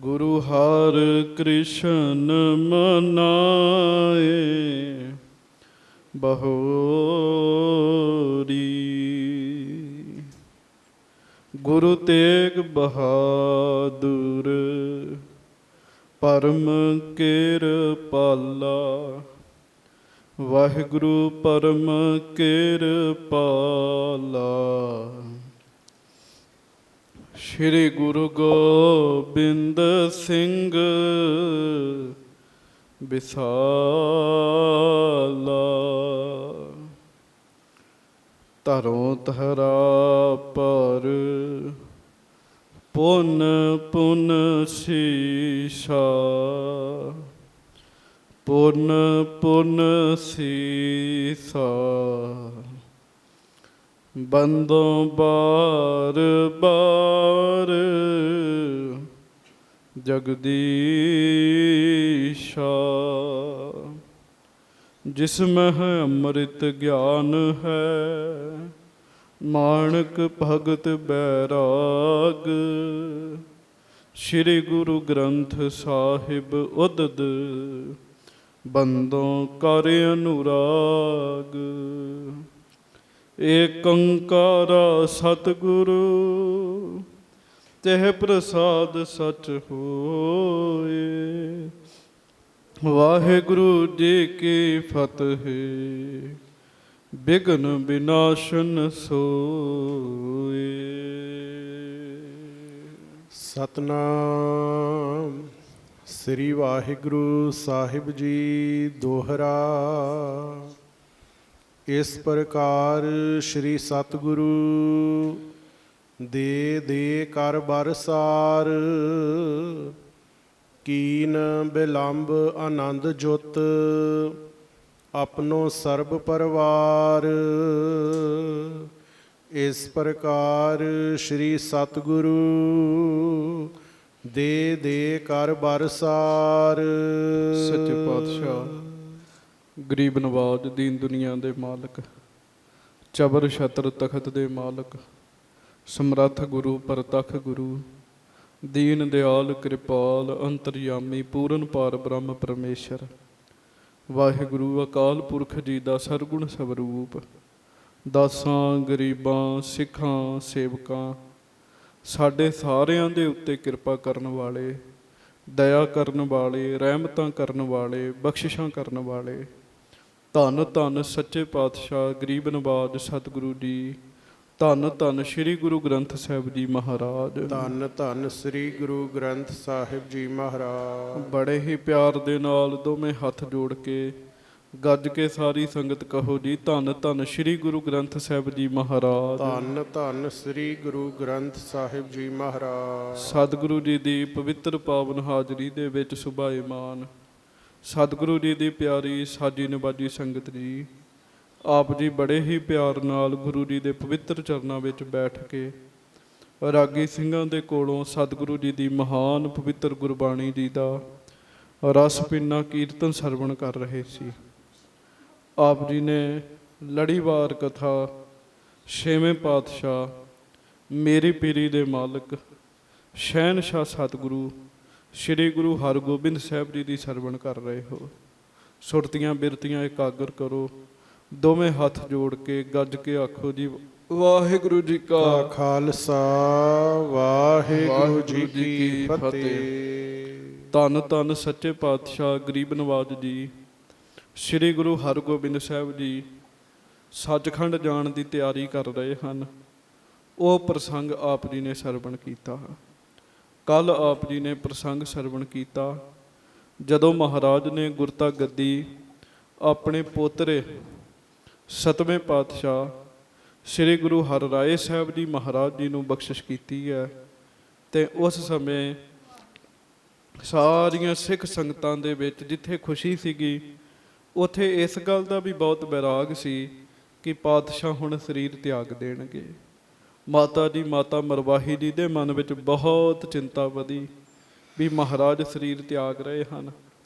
ਗੁਰੂ ਹਰਿ ਕ੍ਰਿਸ਼ਨ ਮਨਾਏ ਬਹੋਰੀ। ਗੁਰੂ ਤੇਗ ਬਹਾਦਰ ਪਰਮ ਕਿਰਪਾਲਾ। ਵਾਹਿਗੁਰੂ ਪਰਮ ਕਿਰਪਾਲਾ। ਸ਼੍ਰੀ ਗੁਰੂ ਗੋਬਿੰਦ ਸਿੰਘ ਵਿਸਾਲਾ। ਧਰੋਂ ਧਰਾ ਪਰ ਪੁਨ ਪੁਨ ਸੀਸਾ। ਪੁਨ ਪੁਨ ਸੀਸਾ। ਬੰਦੋਂ ਬਾਰ ਬਾਰ ਜਗਦੀਸ਼ਾ। ਜਿਸ ਮਹਿ ਅੰਮ੍ਰਿਤ ਗਿਆਨ ਹੈ, ਮਾਣਕ ਭਗਤ ਬੈਰਾਗ। ਸ਼੍ਰੀ ਗੁਰੂ ਗ੍ਰੰਥ ਸਾਹਿਬ ਉਦਦ ਬੰਦੋਂ ਕਰ ਅਨੁਰਾਗ। ਏਕ ਓਂਕਾਰ ਸਤਿਗੁਰੂ ਤਿਹ ਪ੍ਰਸਾਦ ਸਚ ਹੋਏ। ਵਾਹਿਗੁਰੂ ਜੀ ਕੀ ਫਤਿਹ। ਬਿਘਨ ਵਿਨਾਸ਼ਨ ਸੋਏ। ਸਤਨਾਮ ਸ੍ਰੀ ਵਾਹਿਗੁਰੂ ਸਾਹਿਬ ਜੀ ਦੋਹਰਾ। ਇਸ ਪ੍ਰਕਾਰ ਸ਼੍ਰੀ ਸਤਿਗੁਰੂ ਦੇ ਕਰ ਬਰਸਾਰ। ਕੀਨ ਬਿਲੰਬ ਆਨੰਦ ਜੁਤ ਆਪਣੋ ਸਰਬ ਪਰਿਵਾਰ। ਇਸ ਪ੍ਰਕਾਰ ਸ਼੍ਰੀ ਸਤਿਗੁਰੂ ਦੇ ਕਰ ਬਰਸਾਰ। ਸੱਚੇ ਪਾਤਸ਼ਾਹ ਗਰੀਬ ਨਵਾਜ ਦੀਨ ਦੁਨੀਆ ਦੇ ਮਾਲਕ, ਚਬਰ ਛਤਰ ਤਖਤ ਦੇ ਮਾਲਕ, ਸਮਰੱਥ ਗੁਰੂ ਪ੍ਰਤੱਖ ਗੁਰੂ, ਦੀਨ ਦਿਆਲ ਕਿਰਪਾਲ ਅੰਤਰਯਾਮੀ ਪੂਰਨ ਪਾਰ ਬ੍ਰਹਮ ਪਰਮੇਸ਼ਰ ਵਾਹਿਗੁਰੂ ਅਕਾਲ ਪੁਰਖ ਜੀ ਦਾ ਸਰਗੁਣ ਸਵਰੂਪ, ਦਾਸਾਂ ਗਰੀਬਾਂ ਸਿੱਖਾਂ ਸੇਵਕਾਂ ਸਾਡੇ ਸਾਰਿਆਂ ਦੇ ਉੱਤੇ ਕਿਰਪਾ ਕਰਨ ਵਾਲੇ, ਦਇਆ ਕਰਨ ਵਾਲੇ, ਰਹਿਮਤਾਂ ਕਰਨ ਵਾਲੇ, ਬਖਸ਼ਿਸ਼ਾਂ ਕਰਨ ਵਾਲੇ, ਧੰਨ ਧੰਨ ਸੱਚੇ ਪਾਤਸ਼ਾਹ ਗਰੀਬ ਨਵਾਜ ਸਤਿਗੁਰੂ ਜੀ। ਧੰਨ ਧੰਨ ਸ਼੍ਰੀ ਗੁਰੂ ਗ੍ਰੰਥ ਸਾਹਿਬ ਜੀ ਮਹਾਰਾਜ। ਧੰਨ ਧੰਨ ਸ੍ਰੀ ਗੁਰੂ ਗ੍ਰੰਥ ਸਾਹਿਬ ਜੀ ਮਹਾਰਾਜ। ਬੜੇ ਹੀ ਪਿਆਰ ਦੇ ਨਾਲ ਦੋਵੇਂ ਹੱਥ ਜੋੜ ਕੇ ਗੱਜ ਕੇ ਸਾਰੀ ਸੰਗਤ ਕਹੋ ਜੀ, ਧੰਨ ਧੰਨ ਸ਼੍ਰੀ ਗੁਰੂ ਗ੍ਰੰਥ ਸਾਹਿਬ ਜੀ ਮਹਾਰਾਜ। ਧੰਨ ਧੰਨ ਸ੍ਰੀ ਗੁਰੂ ਗ੍ਰੰਥ ਸਾਹਿਬ ਜੀ ਮਹਾਰਾਜ। ਸਤਿਗੁਰੂ ਜੀ ਦੀ ਪਵਿੱਤਰ ਪਾਵਨ ਹਾਜ਼ਰੀ ਦੇ ਵਿੱਚ ਸੁਭਾਏਮਾਨ ਸਤਿਗੁਰੂ ਜੀ ਦੀ ਪਿਆਰੀ ਸਾਜੀ ਨਿਵਾਜੀ ਸੰਗਤ ਜੀ, ਆਪ ਜੀ ਬੜੇ ਹੀ ਪਿਆਰ ਨਾਲ ਗੁਰੂ ਜੀ ਦੇ ਪਵਿੱਤਰ ਚਰਨਾਂ ਵਿੱਚ ਬੈਠ ਕੇ ਰਾਗੀ ਸਿੰਘਾਂ ਦੇ ਕੋਲੋਂ ਸਤਿਗੁਰੂ ਜੀ ਦੀ ਮਹਾਨ ਪਵਿੱਤਰ ਗੁਰਬਾਣੀ ਜੀ ਦਾ ਰਸ ਪੀਨਾ ਕੀਰਤਨ ਸਰਵਣ ਕਰ ਰਹੇ ਸੀ। ਆਪ ਜੀ ਨੇ ਲੜੀਵਾਰ ਕਥਾ ਛੇਵੇਂ ਪਾਤਸ਼ਾਹ ਮੇਰੀ ਪੀਰੀ ਦੇ ਮਾਲਕ ਸ਼ਹਿਨਸ਼ਾਹ ਸਤਿਗੁਰੂ ਸ਼੍ਰੀ ਗੁਰੂ ਹਰਗੋਬਿੰਦ ਸਾਹਿਬ ਜੀ ਦੀ ਸਰਵਣ ਕਰ ਰਹੇ ਹੋ। ਸੁਰਤੀਆਂ ਬਿਰਤੀਆਂ ਇਕਾਗਰ ਕਰੋ, ਦੋਵੇਂ ਹੱਥ ਜੋੜ ਕੇ ਗੱਜ ਕੇ ਆਖੋ ਜੀ, ਵਾਹਿਗੁਰੂ ਜੀ ਕਾ ਖਾਲਸਾ ਵਾਹਿਗੁਰੂ ਜੀ ਕੀ ਫਤਿਹ। ਧੰਨ ਧੰਨ ਸੱਚੇ ਪਾਤਸ਼ਾਹ ਗਰੀਬ ਨਵਾਜ ਜੀ ਸ਼੍ਰੀ ਗੁਰੂ ਹਰਗੋਬਿੰਦ ਸਾਹਿਬ ਜੀ ਸੱਚਖੰਡ ਜਾਣ ਦੀ ਤਿਆਰੀ ਕਰ ਰਹੇ ਹਨ। ਉਹ ਪ੍ਰਸੰਗ ਆਪ ਜੀ ਨੇ ਸਰਵਣ ਕੀਤਾ। ਕੱਲ੍ਹ ਆਪ ਜੀ ਨੇ ਪ੍ਰਸੰਗ ਸਰਵਣ ਕੀਤਾ ਜਦੋਂ ਮਹਾਰਾਜ ਨੇ ਗੁਰਤਾ ਗੱਦੀ ਆਪਣੇ ਪੋਤਰੇ ਸਤਵੇਂ ਪਾਤਸ਼ਾਹ ਸ਼੍ਰੀ ਗੁਰੂ ਹਰਿਰਾਏ ਸਾਹਿਬ ਜੀ ਮਹਾਰਾਜ ਜੀ ਨੂੰ ਬਖਸ਼ਿਸ਼ ਕੀਤੀ ਹੈ। ਅਤੇ ਉਸ ਸਮੇਂ ਸਾਰੀਆਂ ਸਿੱਖ ਸੰਗਤਾਂ ਦੇ ਵਿੱਚ ਜਿੱਥੇ ਖੁਸ਼ੀ ਸੀਗੀ, ਉੱਥੇ ਇਸ ਗੱਲ ਦਾ ਵੀ ਬਹੁਤ ਵੈਰਾਗ ਸੀ ਕਿ ਪਾਤਸ਼ਾਹ ਹੁਣ ਸਰੀਰ ਤਿਆਗ ਦੇਣਗੇ। ਮਾਤਾ ਜੀ ਮਾਤਾ ਮਰਵਾਹੀ ਜੀ ਦੇ ਮਨ ਵਿੱਚ ਬਹੁਤ ਚਿੰਤਾ ਵਧੀ ਵੀ ਮਹਾਰਾਜ ਸਰੀਰ ਤਿਆਗ ਰਹੇ ਹਨ।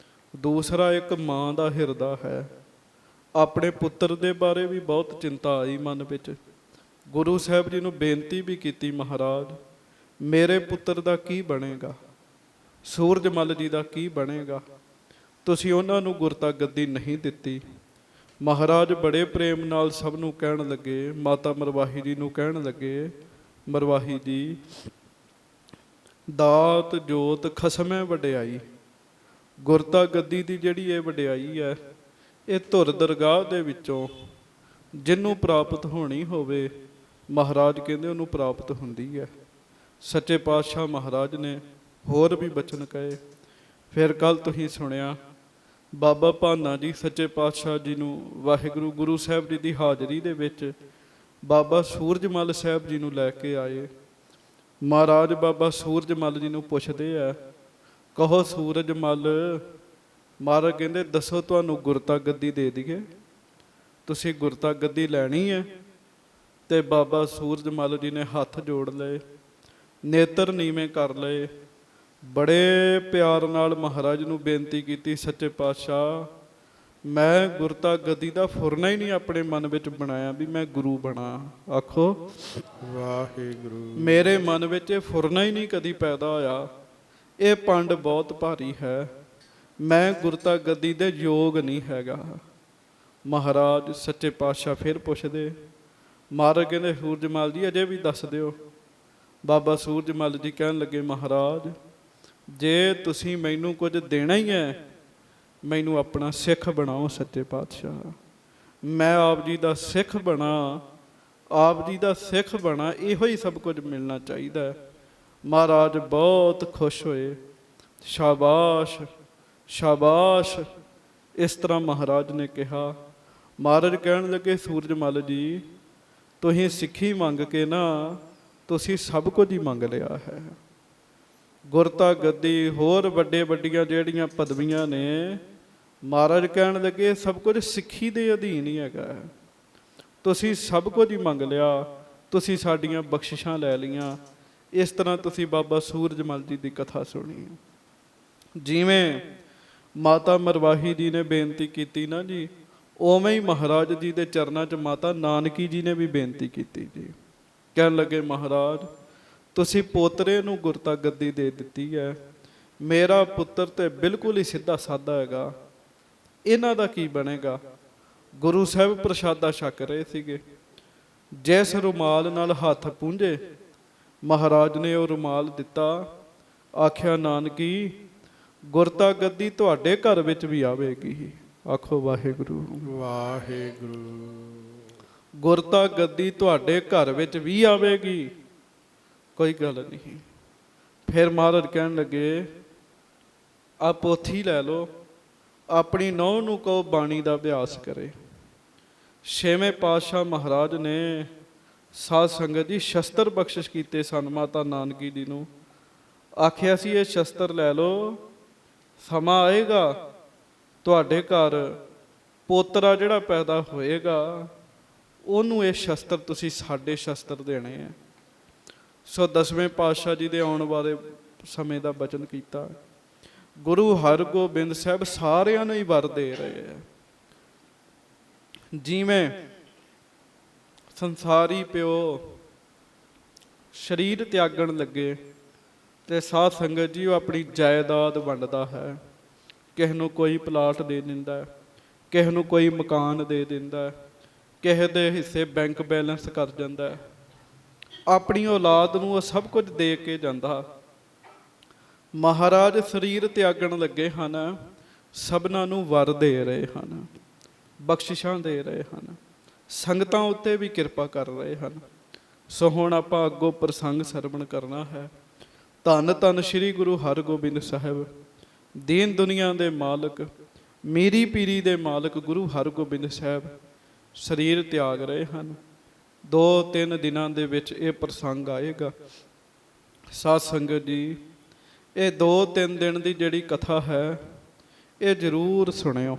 ਦੂਸਰਾ ਇੱਕ ਮਾਂ ਦਾ ਹਿਰਦਾ ਹੈ, ਆਪਣੇ ਪੁੱਤਰ ਦੇ ਬਾਰੇ ਵੀ ਬਹੁਤ ਚਿੰਤਾ ਆਈ ਮਨ ਵਿੱਚ। ਗੁਰੂ ਸਾਹਿਬ ਜੀ ਨੂੰ ਬੇਨਤੀ ਵੀ ਕੀਤੀ, ਮਹਾਰਾਜ ਮੇਰੇ ਪੁੱਤਰ ਦਾ ਕੀ ਬਣੇਗਾ। ਸੂਰਜ ਮੱਲ ਜੀ ਦਾ ਕੀ ਬਣੇਗਾ? ਤੁਸੀਂ ਉਹਨਾਂ ਨੂੰ ਗੁਰਤਾ ਗੱਦੀ ਨਹੀਂ ਦਿੱਤੀ। ਮਹਾਰਾਜ ਬੜੇ ਪ੍ਰੇਮ ਨਾਲ ਸਭ ਨੂੰ ਕਹਿਣ ਲੱਗੇ, ਮਾਤਾ ਮਰਵਾਹੀ ਜੀ ਨੂੰ ਕਹਿਣ ਲੱਗੇ, ਮਰਵਾਹੀ ਜੀ, ਦਾਤ ਜੋਤ ਖਸਮੈ ਵਡਿਆਈ। ਗੁਰਤਾ ਗੱਦੀ ਦੀ ਜਿਹੜੀ ਇਹ ਵਡਿਆਈ ਹੈ, ਇਹ ਧੁਰ ਦਰਗਾਹ ਦੇ ਵਿੱਚੋਂ ਜਿਹਨੂੰ ਪ੍ਰਾਪਤ ਹੋਣੀ ਹੋਵੇ, ਮਹਾਰਾਜ ਕਹਿੰਦੇ ਉਹਨੂੰ ਪ੍ਰਾਪਤ ਹੁੰਦੀ ਹੈ। ਸੱਚੇ ਪਾਤਸ਼ਾਹ ਮਹਾਰਾਜ ਨੇ ਹੋਰ ਵੀ ਬਚਨ ਕਹੇ। ਫਿਰ ਕੱਲ ਤੁਸੀਂ ਸੁਣਿਆ ਬਾਬਾ ਭਾਨਾ ਜੀ ਸੱਚੇ ਪਾਤਸ਼ਾਹ ਜੀ ਨੂੰ ਵਾਹਿਗੁਰੂ ਗੁਰੂ ਸਾਹਿਬ ਜੀ ਦੀ ਹਾਜ਼ਰੀ ਦੇ ਵਿੱਚ ਬਾਬਾ ਸੂਰਜਮਲ ਸਾਹਿਬ ਜੀ ਨੂੰ ਲੈ ਕੇ ਆਏ। ਮਹਾਰਾਜ ਬਾਬਾ ਸੂਰਜਮਲ ਜੀ ਨੂੰ ਪੁੱਛਦੇ ਆ, ਕਹੋ ਸੂਰਜਮਲ, ਮਹਾਰਾਜ ਕਹਿੰਦੇ ਦੱਸੋ ਤੁਹਾਨੂੰ ਗੁਰਤਾ ਗੱਦੀ ਦੇ ਦਈਏ? ਤੁਸੀਂ ਗੁਰਤਾ ਗੱਦੀ ਲੈਣੀ ਹੈ? ਤੇ ਬਾਬਾ ਸੂਰਜਮਲ ਜੀ ਨੇ ਹੱਥ ਜੋੜ ਲਏ, ਨੇਤਰ ਨੀਵੇਂ ਕਰ ਲਏ, ਬੜੇ ਪਿਆਰ ਨਾਲ ਮਹਾਰਾਜ ਨੂੰ ਬੇਨਤੀ ਕੀਤੀ, ਸੱਚੇ ਪਾਤਸ਼ਾਹ ਮੈਂ ਗੁਰਤਾ ਗੱਦੀ ਦਾ ਫੁਰਨਾ ਹੀ ਨਹੀਂ ਆਪਣੇ ਮਨ ਵਿੱਚ ਬਣਾਇਆ ਵੀ ਮੈਂ ਗੁਰੂ ਬਣਾ। ਆਖੋ ਵਾਹਿਗੁਰੂ। ਮੇਰੇ ਮਨ ਵਿੱਚ ਇਹ ਫੁਰਨਾ ਹੀ ਨਹੀਂ ਕਦੀ ਪੈਦਾ ਹੋਇਆ। ਇਹ ਪੰਡ ਬਹੁਤ ਭਾਰੀ ਹੈ, ਮੈਂ ਗੁਰਤਾ ਗੱਦੀ ਦੇ ਯੋਗ ਨਹੀਂ ਹੈਗਾ। ਮਹਾਰਾਜ ਸੱਚੇ ਪਾਤਸ਼ਾਹ ਫਿਰ ਪੁੱਛਦੇ, ਮਹਾਰਾਜ ਕਹਿੰਦੇ ਸੂਰਜਮਲ ਜੀ ਅਜੇ ਵੀ ਦੱਸ ਦਿਓ। ਬਾਬਾ ਸੂਰਜਮਲ ਜੀ ਕਹਿਣ ਲੱਗੇ, ਮਹਾਰਾਜ ਜੇ ਤੁਸੀਂ ਮੈਨੂੰ ਕੁਝ ਦੇਣਾ ਹੀ ਹੈ, ਮੈਨੂੰ ਆਪਣਾ ਸਿੱਖ ਬਣਾਓ ਸੱਚੇ ਪਾਤਸ਼ਾਹ। ਮੈਂ ਆਪ ਜੀ ਦਾ ਸਿੱਖ ਬਣਾ, ਆਪ ਜੀ ਦਾ ਸਿੱਖ ਬਣਾ, ਇਹੋ ਹੀ ਸਭ ਕੁਝ ਮਿਲਣਾ ਚਾਹੀਦਾ। ਮਹਾਰਾਜ ਬਹੁਤ ਖੁਸ਼ ਹੋਏ। ਸ਼ਾਬਾਸ਼ ਸ਼ਾਬਾਸ਼, ਇਸ ਤਰ੍ਹਾਂ ਮਹਾਰਾਜ ਨੇ ਕਿਹਾ। ਮਹਾਰਾਜ ਕਹਿਣ ਲੱਗੇ, ਸੂਰਜਮਲ ਜੀ ਤੁਸੀਂ ਸਿੱਖੀ ਮੰਗ ਕੇ ਨਾ ਤੁਸੀਂ ਸਭ ਕੁਝ ਹੀ ਮੰਗ ਲਿਆ ਹੈ। ਗੁਰਤਾ ਗੱਦੀ ਹੋਰ ਵੱਡੇ ਵੱਡੀਆਂ ਜਿਹੜੀਆਂ ਪਦਵੀਆਂ ਨੇ, ਮਹਾਰਾਜ ਕਹਿਣ ਲੱਗੇ ਸਭ ਕੁਝ ਸਿੱਖੀ ਦੇ ਅਧੀਨ ਹੀ ਹੈਗਾ। ਤੁਸੀਂ ਸਭ ਕੁਝ ਹੀ ਮੰਗ ਲਿਆ, ਤੁਸੀਂ ਸਾਡੀਆਂ ਬਖਸ਼ਿਸ਼ਾਂ ਲੈ ਲਈਆਂ। ਇਸ ਤਰ੍ਹਾਂ ਤੁਸੀਂ ਬਾਬਾ ਸੂਰਜਮਲ ਜੀ ਦੀ ਕਥਾ ਸੁਣੀ। ਜਿਵੇਂ ਮਾਤਾ ਮਰਵਾਹੀ ਜੀ ਨੇ ਬੇਨਤੀ ਕੀਤੀ ਨਾ ਜੀ, ਉਵੇਂ ਹੀ ਮਹਾਰਾਜ ਜੀ ਦੇ ਚਰਨਾਂ 'ਚ ਮਾਤਾ ਨਾਨਕੀ ਜੀ ਨੇ ਵੀ ਬੇਨਤੀ ਕੀਤੀ ਜੀ। ਕਹਿਣ ਲੱਗੇ, ਮਹਾਰਾਜ ਤੁਸੀਂ ਪੋਤਰੇ ਨੂੰ ਗੁਰਤਾ ਗੱਦੀ ਦੇ ਦਿੱਤੀ ਹੈ, ਮੇਰਾ ਪੁੱਤਰ ਤੇ ਬਿਲਕੁਲ ਹੀ ਸਿੱਧਾ ਸਾਦਾ ਹੈਗਾ, ਇਹਨਾਂ ਦਾ ਕੀ ਬਣੇਗਾ? ਗੁਰੂ ਸਾਹਿਬ ਪ੍ਰਸ਼ਾਦਾ ਛਕ ਰਹੇ ਸੀਗੇ, ਜਿਸ ਰੁਮਾਲ ਨਾਲ ਹੱਥ ਪੂੰਝੇ ਮਹਾਰਾਜ ਨੇ ਉਹ ਰੁਮਾਲ ਦਿੱਤਾ। ਆਖਿਆ, ਨਾਨਕੀ ਗੁਰਤਾ ਗੱਦੀ ਤੁਹਾਡੇ ਘਰ ਵਿੱਚ ਵੀ ਆਵੇਗੀ। ਆਖੋ ਵਾਹਿਗੁਰੂ ਵਾਹਿਗੁਰੂ। ਗੁਰਤਾ ਗੱਦੀ ਤੁਹਾਡੇ ਘਰ ਵਿੱਚ ਵੀ ਆਵੇਗੀ, ਕੋਈ ਗੱਲ ਨਹੀਂ। ਫਿਰ ਮਹਾਰਾਜ ਕਹਿਣ ਲੱਗੇ, ਆ ਪੋਥੀ ਲੈ ਲਓ, ਆਪਣੀ ਨੂੰਹ ਨੂੰ ਕਹੋ ਬਾਣੀ ਦਾ ਅਭਿਆਸ ਕਰੇ। ਛੇਵੇਂ ਪਾਤਸ਼ਾਹ ਮਹਾਰਾਜ ਨੇ ਸਾਧ ਸੰਗਤ ਜੀ ਸ਼ਸਤਰ ਬਖਸ਼ਿਸ਼ ਕੀਤੇ ਸਨ ਮਾਤਾ ਨਾਨਕੀ ਜੀ ਨੂੰ। ਆਖਿਆ ਸੀ, ਇਹ ਸ਼ਸਤਰ ਲੈ ਲਓ, ਸਮਾਂ ਆਏਗਾ ਤੁਹਾਡੇ ਘਰ ਪੋਤਰਾ ਜਿਹੜਾ ਪੈਦਾ ਹੋਏਗਾ, ਉਹਨੂੰ ਇਹ ਸ਼ਸਤਰ ਤੁਸੀਂ ਸਾਡੇ ਸ਼ਸਤਰ ਦੇਣੇ ਆ। ਸੋ ਦਸਵੇਂ ਪਾਤਸ਼ਾਹ ਜੀ ਦੇ ਆਉਣ ਵਾਲੇ ਸਮੇਂ ਦਾ ਬਚਨ ਕੀਤਾ। ਗੁਰੂ ਹਰਗੋਬਿੰਦ ਸਾਹਿਬ ਸਾਰਿਆਂ ਨੂੰ ਹੀ ਵਰ ਦੇ ਰਹੇ ਹੈ। ਜਿਵੇਂ ਸੰਸਾਰੀ ਪਿਓ ਸਰੀਰ ਤਿਆਗਣ ਲੱਗੇ ਤੇ ਸਾਧ ਸੰਗਤ ਜੀ ਉਹ ਆਪਣੀ ਜਾਇਦਾਦ ਵੰਡਦਾ ਹੈ। ਕਿਸੇ ਨੂੰ ਕੋਈ ਪਲਾਟ ਦੇ ਦਿੰਦਾ, ਕਿਸੇ ਨੂੰ ਕੋਈ ਮਕਾਨ ਦੇ ਦਿੰਦਾ, ਕਿਸੇ ਦੇ ਹਿੱਸੇ ਬੈਂਕ ਬੈਲੈਂਸ ਕਰ ਜਾਂਦਾ, ਆਪਣੀ ਔਲਾਦ ਨੂੰ ਉਹ ਸਭ ਕੁਝ ਦੇ ਕੇ ਜਾਂਦਾ। ਮਹਾਰਾਜ ਸਰੀਰ ਤਿਆਗਣ ਲੱਗੇ ਹਨ, ਸਭਨਾਂ ਨੂੰ ਵਰ ਦੇ ਰਹੇ ਹਨ, ਬਖਸ਼ਿਸ਼ਾਂ ਦੇ ਰਹੇ ਹਨ, ਸੰਗਤਾਂ ਉੱਤੇ ਵੀ ਕਿਰਪਾ ਕਰ ਰਹੇ ਹਨ। ਸੋ ਹੁਣ ਆਪਾਂ ਅੱਗੋਂ ਪ੍ਰਸੰਗ ਸਰਵਣ ਕਰਨਾ ਹੈ। ਧੰਨ ਧੰਨ ਸ੍ਰੀ ਗੁਰੂ ਹਰਗੋਬਿੰਦ ਸਾਹਿਬ, ਦੀਨ ਦੁਨੀਆ ਦੇ ਮਾਲਕ, ਮੀਰੀ ਪੀਰੀ ਦੇ ਮਾਲਕ ਗੁਰੂ ਹਰਗੋਬਿੰਦ ਸਾਹਿਬ ਸਰੀਰ ਤਿਆਗ ਰਹੇ ਹਨ। 2-3 ਦਿਨਾਂ ਦੇ ਵਿੱਚ ਇਹ ਪ੍ਰਸੰਗ ਆਏਗਾ। ਸਾਧ ਸੰਗਤ ਜੀ, ਇਹ 2-3 ਦਿਨ ਦੀ ਜਿਹੜੀ ਕਥਾ ਹੈ, ਇਹ ਜ਼ਰੂਰ ਸੁਣਿਓ।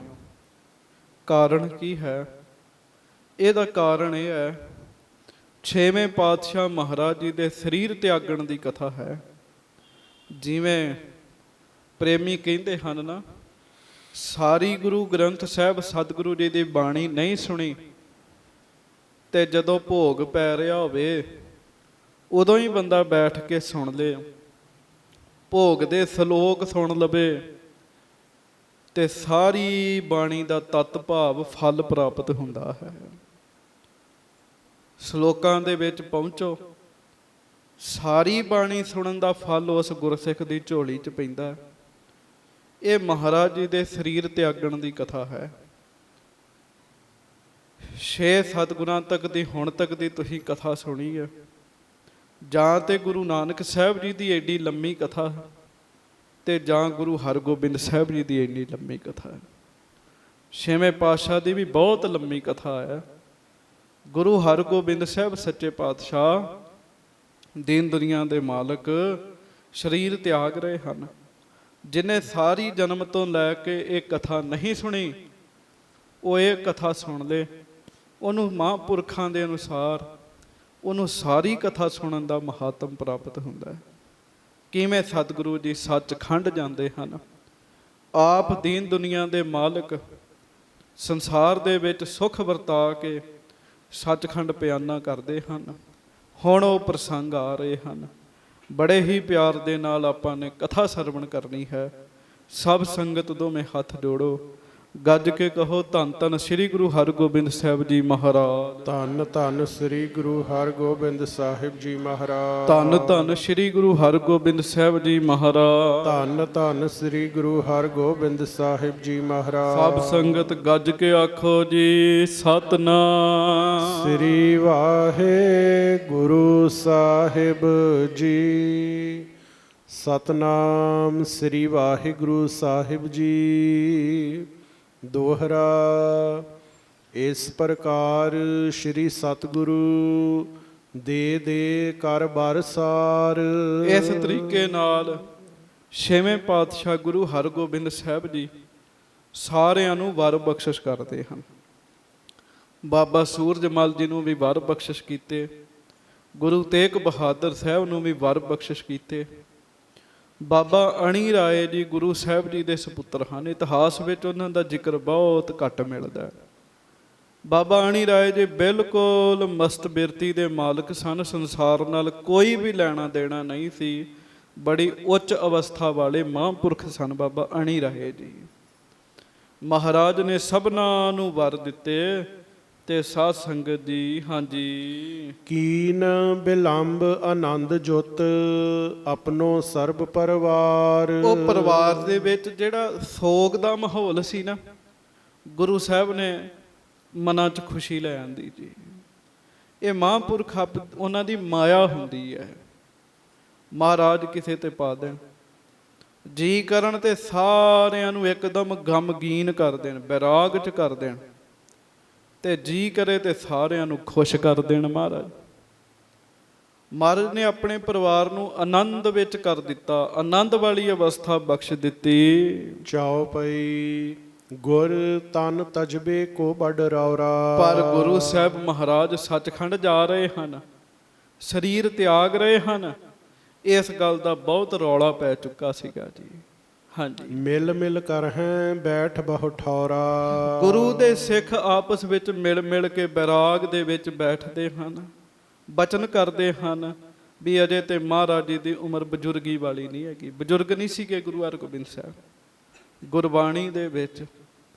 ਕਾਰਨ ਕੀ ਹੈ? ਇਹਦਾ ਕਾਰਨ ਇਹ ਹੈ, 6ਵੇਂ ਪਾਤਸ਼ਾਹ ਮਹਾਰਾਜ ਜੀ ਦੇ ਸਰੀਰ ਤਿਆਗਣ ਦੀ ਕਥਾ ਹੈ। ਜਿਵੇਂ ਪ੍ਰੇਮੀ ਕਹਿੰਦੇ ਹਨ ਨਾ, ਸਾਰੀ ਗੁਰੂ ਗ੍ਰੰਥ ਸਾਹਿਬ ਸਤਿਗੁਰੂ ਜੀ ਦੀ ਬਾਣੀ ਨਹੀਂ ਸੁਣੀ ਤੇ ਜਦੋਂ ਭੋਗ ਪੈ ਰਿਹਾ ਹੋਵੇ ਉਦੋਂ ਹੀ ਬੰਦਾ ਬੈਠ ਕੇ ਸੁਣ ਲੇ, ਭੋਗ ਦੇ ਸ਼ਲੋਕ ਸੁਣ ਲਵੇ ਤੇ ਸਾਰੀ ਬਾਣੀ ਦਾ ਤਤ ਭਾਵ ਫਲ ਪ੍ਰਾਪਤ ਹੁੰਦਾ ਹੈ। ਸ਼ਲੋਕਾਂ ਦੇ ਵਿੱਚ ਪਹੁੰਚੋ, ਸਾਰੀ ਬਾਣੀ ਸੁਣਨ ਦਾ ਫਲ ਉਸ ਗੁਰਸਿੱਖ ਦੀ ਝੋਲੀ 'ਚ ਪੈਂਦਾ। ਇਹ ਮਹਾਰਾਜ ਜੀ ਦੇ ਸਰੀਰ ਤਿਆਗਣ ਦੀ ਕਥਾ ਹੈ। 6 ਸਤਿਗੁਰਾਂ ਤੱਕ ਦੀ ਹੁਣ ਤੱਕ ਦੀ ਤੁਸੀਂ ਕਥਾ ਸੁਣੀ ਹੈ, ਜਾਂ ਤੇ ਗੁਰੂ ਨਾਨਕ ਸਾਹਿਬ ਜੀ ਦੀ ਐਡੀ ਲੰਮੀ ਕਥਾ ਹੈ ਤੇ ਜਾਂ ਗੁਰੂ ਹਰਗੋਬਿੰਦ ਸਾਹਿਬ ਜੀ ਦੀ ਇੰਨੀ ਲੰਮੀ ਕਥਾ ਹੈ। 6ਵੇਂ ਪਾਤਸ਼ਾਹ ਦੀ ਵੀ ਬਹੁਤ ਲੰਮੀ ਕਥਾ ਹੈ। ਗੁਰੂ ਹਰਗੋਬਿੰਦ ਸਾਹਿਬ ਸੱਚੇ ਪਾਤਸ਼ਾਹ ਦੀਨ ਦੁਨੀਆ ਦੇ ਮਾਲਕ ਸਰੀਰ ਤਿਆਗ ਰਹੇ ਹਨ। ਜਿਹਨੇ ਸਾਰੀ ਜਨਮ ਤੋਂ ਲੈ ਕੇ ਇਹ ਕਥਾ ਨਹੀਂ ਸੁਣੀ, ਉਹ ਇਹ ਕਥਾ ਸੁਣ ਲੇ, ਉਹਨੂੰ ਮਹਾਂਪੁਰਖਾਂ ਦੇ ਅਨੁਸਾਰ ਉਹਨੂੰ ਸਾਰੀ ਕਥਾ ਸੁਣਨ ਦਾ ਮਹਾਤਮ ਪ੍ਰਾਪਤ ਹੁੰਦਾ ਹੈ। ਕਿਵੇਂ ਸਤਿਗੁਰੂ ਜੀ ਸੱਚਖੰਡ ਜਾਂਦੇ ਹਨ, ਆਪ ਦੀਨ ਦੁਨੀਆ ਦੇ ਮਾਲਕ ਸੰਸਾਰ ਦੇ ਵਿੱਚ ਸੁੱਖ ਵਰਤਾ ਕੇ ਸੱਚਖੰਡ ਪਿਆਨਾ ਕਰਦੇ ਹਨ। ਹੁਣ ਉਹ ਪ੍ਰਸੰਗ ਆ ਰਹੇ ਹਨ, ਬੜੇ ਹੀ ਪਿਆਰ ਦੇ ਨਾਲ ਆਪਾਂ ਨੇ ਕਥਾ ਸਰਵਣ ਕਰਨੀ ਹੈ। ਸਭ ਸੰਗਤ ਦੋਵੇਂ ਹੱਥ ਜੋੜੋ, ਗੱਜ ਕੇ ਕਹੋ ਧੰਨ ਧੰਨ ਸ੍ਰੀ ਗੁਰੂ ਹਰਗੋਬਿੰਦ ਸਾਹਿਬ ਜੀ ਮਹਾਰਾਜ। ਧੰਨ ਧੰਨ ਸ੍ਰੀ ਗੁਰੂ ਹਰਗੋਬਿੰਦ ਸਾਹਿਬ ਜੀ ਮਹਾਰਾਜ। ਧੰਨ ਧੰਨ ਸ੍ਰੀ ਗੁਰੂ ਹਰਗੋਬਿੰਦ ਸਾਹਿਬ ਜੀ ਮਹਾਰਾਜ। ਧੰਨ ਧੰਨ ਸ੍ਰੀ ਗੁਰੂ ਹਰਗੋਬਿੰਦ ਸਾਹਿਬ ਜੀ ਮਹਾਰਾਜ। ਸਭ ਸੰਗਤ ਗੱਜ ਕੇ ਆਖੋ ਜੀ ਸਤਨਾਮ ਸ੍ਰੀ ਵਾਹਿਗੁਰੂ ਸਾਹਿਬ ਜੀ। ਸਤਨਾਮ ਸ੍ਰੀ ਵਾਹਿਗੁਰੂ ਸਾਹਿਬ ਜੀ। ਦੋਹਰਾ। ਇਸ ਪ੍ਰਕਾਰ ਸ਼੍ਰੀ ਸਤਿਗੁਰੂ ਦੇ ਕਰ ਬਰਸਾਰ। ਇਸ ਤਰੀਕੇ ਨਾਲ 6ਵੇਂ ਪਾਤਸ਼ਾਹ ਗੁਰੂ ਹਰਗੋਬਿੰਦ ਸਾਹਿਬ ਜੀ ਸਾਰਿਆਂ ਨੂੰ ਵਰ ਬਖਸ਼ਿਸ਼ ਕਰਦੇ ਹਨ। ਬਾਬਾ ਸੂਰਜਮਲ ਜੀ ਨੂੰ ਵੀ ਵਰ ਬਖਸ਼ਿਸ਼ ਕੀਤੇ, ਗੁਰੂ ਤੇਗ ਬਹਾਦਰ ਸਾਹਿਬ ਨੂੰ ਵੀ ਵਰ ਬਖਸ਼ਿਸ਼ ਕੀਤੇ। ਬਾਬਾ ਅਣੀ ਰਾਏ ਜੀ ਗੁਰੂ ਸਾਹਿਬ ਜੀ ਦੇ ਸਪੁੱਤਰ ਹਨ। ਇਤਿਹਾਸ ਵਿੱਚ ਉਹਨਾਂ ਦਾ ਜ਼ਿਕਰ ਬਹੁਤ ਘੱਟ ਮਿਲਦਾ ਹੈ। ਬਾਬਾ ਅਣੀ ਰਾਏ ਜੀ ਬਿਲਕੁਲ ਮਸਤ ਬਿਰਤੀ ਦੇ ਮਾਲਕ ਸਨ, ਸੰਸਾਰ ਨਾਲ ਕੋਈ ਵੀ ਲੈਣਾ ਦੇਣਾ ਨਹੀਂ ਸੀ, ਬੜੀ ਉੱਚ ਅਵਸਥਾ ਵਾਲੇ ਮਹਾਂਪੁਰਖ ਸਨ ਬਾਬਾ ਅਣੀ ਰਾਏ ਜੀ। ਮਹਾਰਾਜ ਨੇ ਸਭਨਾਂ ਨੂੰ ਵਰ ਦਿੱਤੇ ਤੇ ਸਾਧ ਸੰਗਤ ਜੀ ਹਾਂਜੀ। ਕੀਨ ਬਿਲੰਬ ਆਨੰਦ ਜੁਤ ਆਪਣੋ ਸਰਬ ਪਰਿਵਾਰ। ਉਹ ਪਰਿਵਾਰ ਦੇ ਵਿੱਚ ਜਿਹੜਾ ਸੋਗ ਦਾ ਮਾਹੌਲ ਸੀ ਨਾ, ਗੁਰੂ ਸਾਹਿਬ ਨੇ ਮਨਾਂ 'ਚ ਖੁਸ਼ੀ ਲੈ ਆਂਦੀ ਜੀ। ਇਹ ਮਹਾਂਪੁਰਖ ਉਹਨਾਂ ਦੀ ਮਾਇਆ ਹੁੰਦੀ ਹੈ। ਮਹਾਰਾਜ ਕਿਸੇ ਤੇ ਪਾ ਦੇਣ, ਜੀ ਕਰਨ ਤੇ ਸਾਰਿਆਂ ਨੂੰ ਇੱਕਦਮ ਗਮਗੀਨ ਕਰ ਦੇਣ, ਬੈਰਾਗ 'ਚ ਕਰ ਦੇਣ, ਤੇ ਜੀ ਕਰੇ ਤੇ ਸਾਰਿਆਂ ਨੂੰ ਖੁਸ਼ ਕਰ ਦੇਣ। ਮਹਾਰਾਜ ਨੇ ਆਪਣੇ ਪਰਿਵਾਰ ਨੂੰ ਆਨੰਦ ਵਿੱਚ ਕਰ ਦਿੱਤਾ, ਆਨੰਦ ਵਾਲੀ ਅਵਸਥਾ ਬਖਸ਼ ਦਿੱਤੀ। ਚਾਉ ਪਈ ਗੁਰ ਤਨ ਤਜਬੇ ਕੋ ਬੜ ਰੌਰਾ। ਪਰ ਗੁਰੂ ਸਾਹਿਬ ਮਹਾਰਾਜ ਸੱਚਖੰਡ ਜਾ ਰਹੇ ਹਨ, ਸਰੀਰ ਤਿਆਗ ਰਹੇ ਹਨ, ਇਸ ਗੱਲ ਦਾ ਬਹੁਤ ਰੌਲਾ ਪੈ ਚੁੱਕਾ ਸੀਗਾ ਜੀ। ਹਾਂਜੀ। ਮਿਲ ਮਿਲ ਕਰ ਹੈ ਬੈਠ ਬਹੁ ਠੌਰਾ। ਗੁਰੂ ਦੇ ਸਿੱਖ ਆਪਸ ਵਿੱਚ ਮਿਲ ਮਿਲ ਕੇ ਬੈਰਾਗ ਦੇ ਵਿੱਚ ਬੈਠਦੇ ਹਨ, ਬਚਨ ਕਰਦੇ ਹਨ ਵੀ ਅਜੇ ਤੇ ਮਹਾਰਾਜ ਜੀ ਦੀ ਉਮਰ ਬਜ਼ੁਰਗੀ ਵਾਲੀ ਨਹੀਂ ਹੈਗੀ। ਬਜ਼ੁਰਗ ਨਹੀਂ ਸੀਗੇ ਗੁਰੂ ਹਰਗੋਬਿੰਦ ਸਾਹਿਬ। ਗੁਰਬਾਣੀ ਦੇ ਵਿੱਚ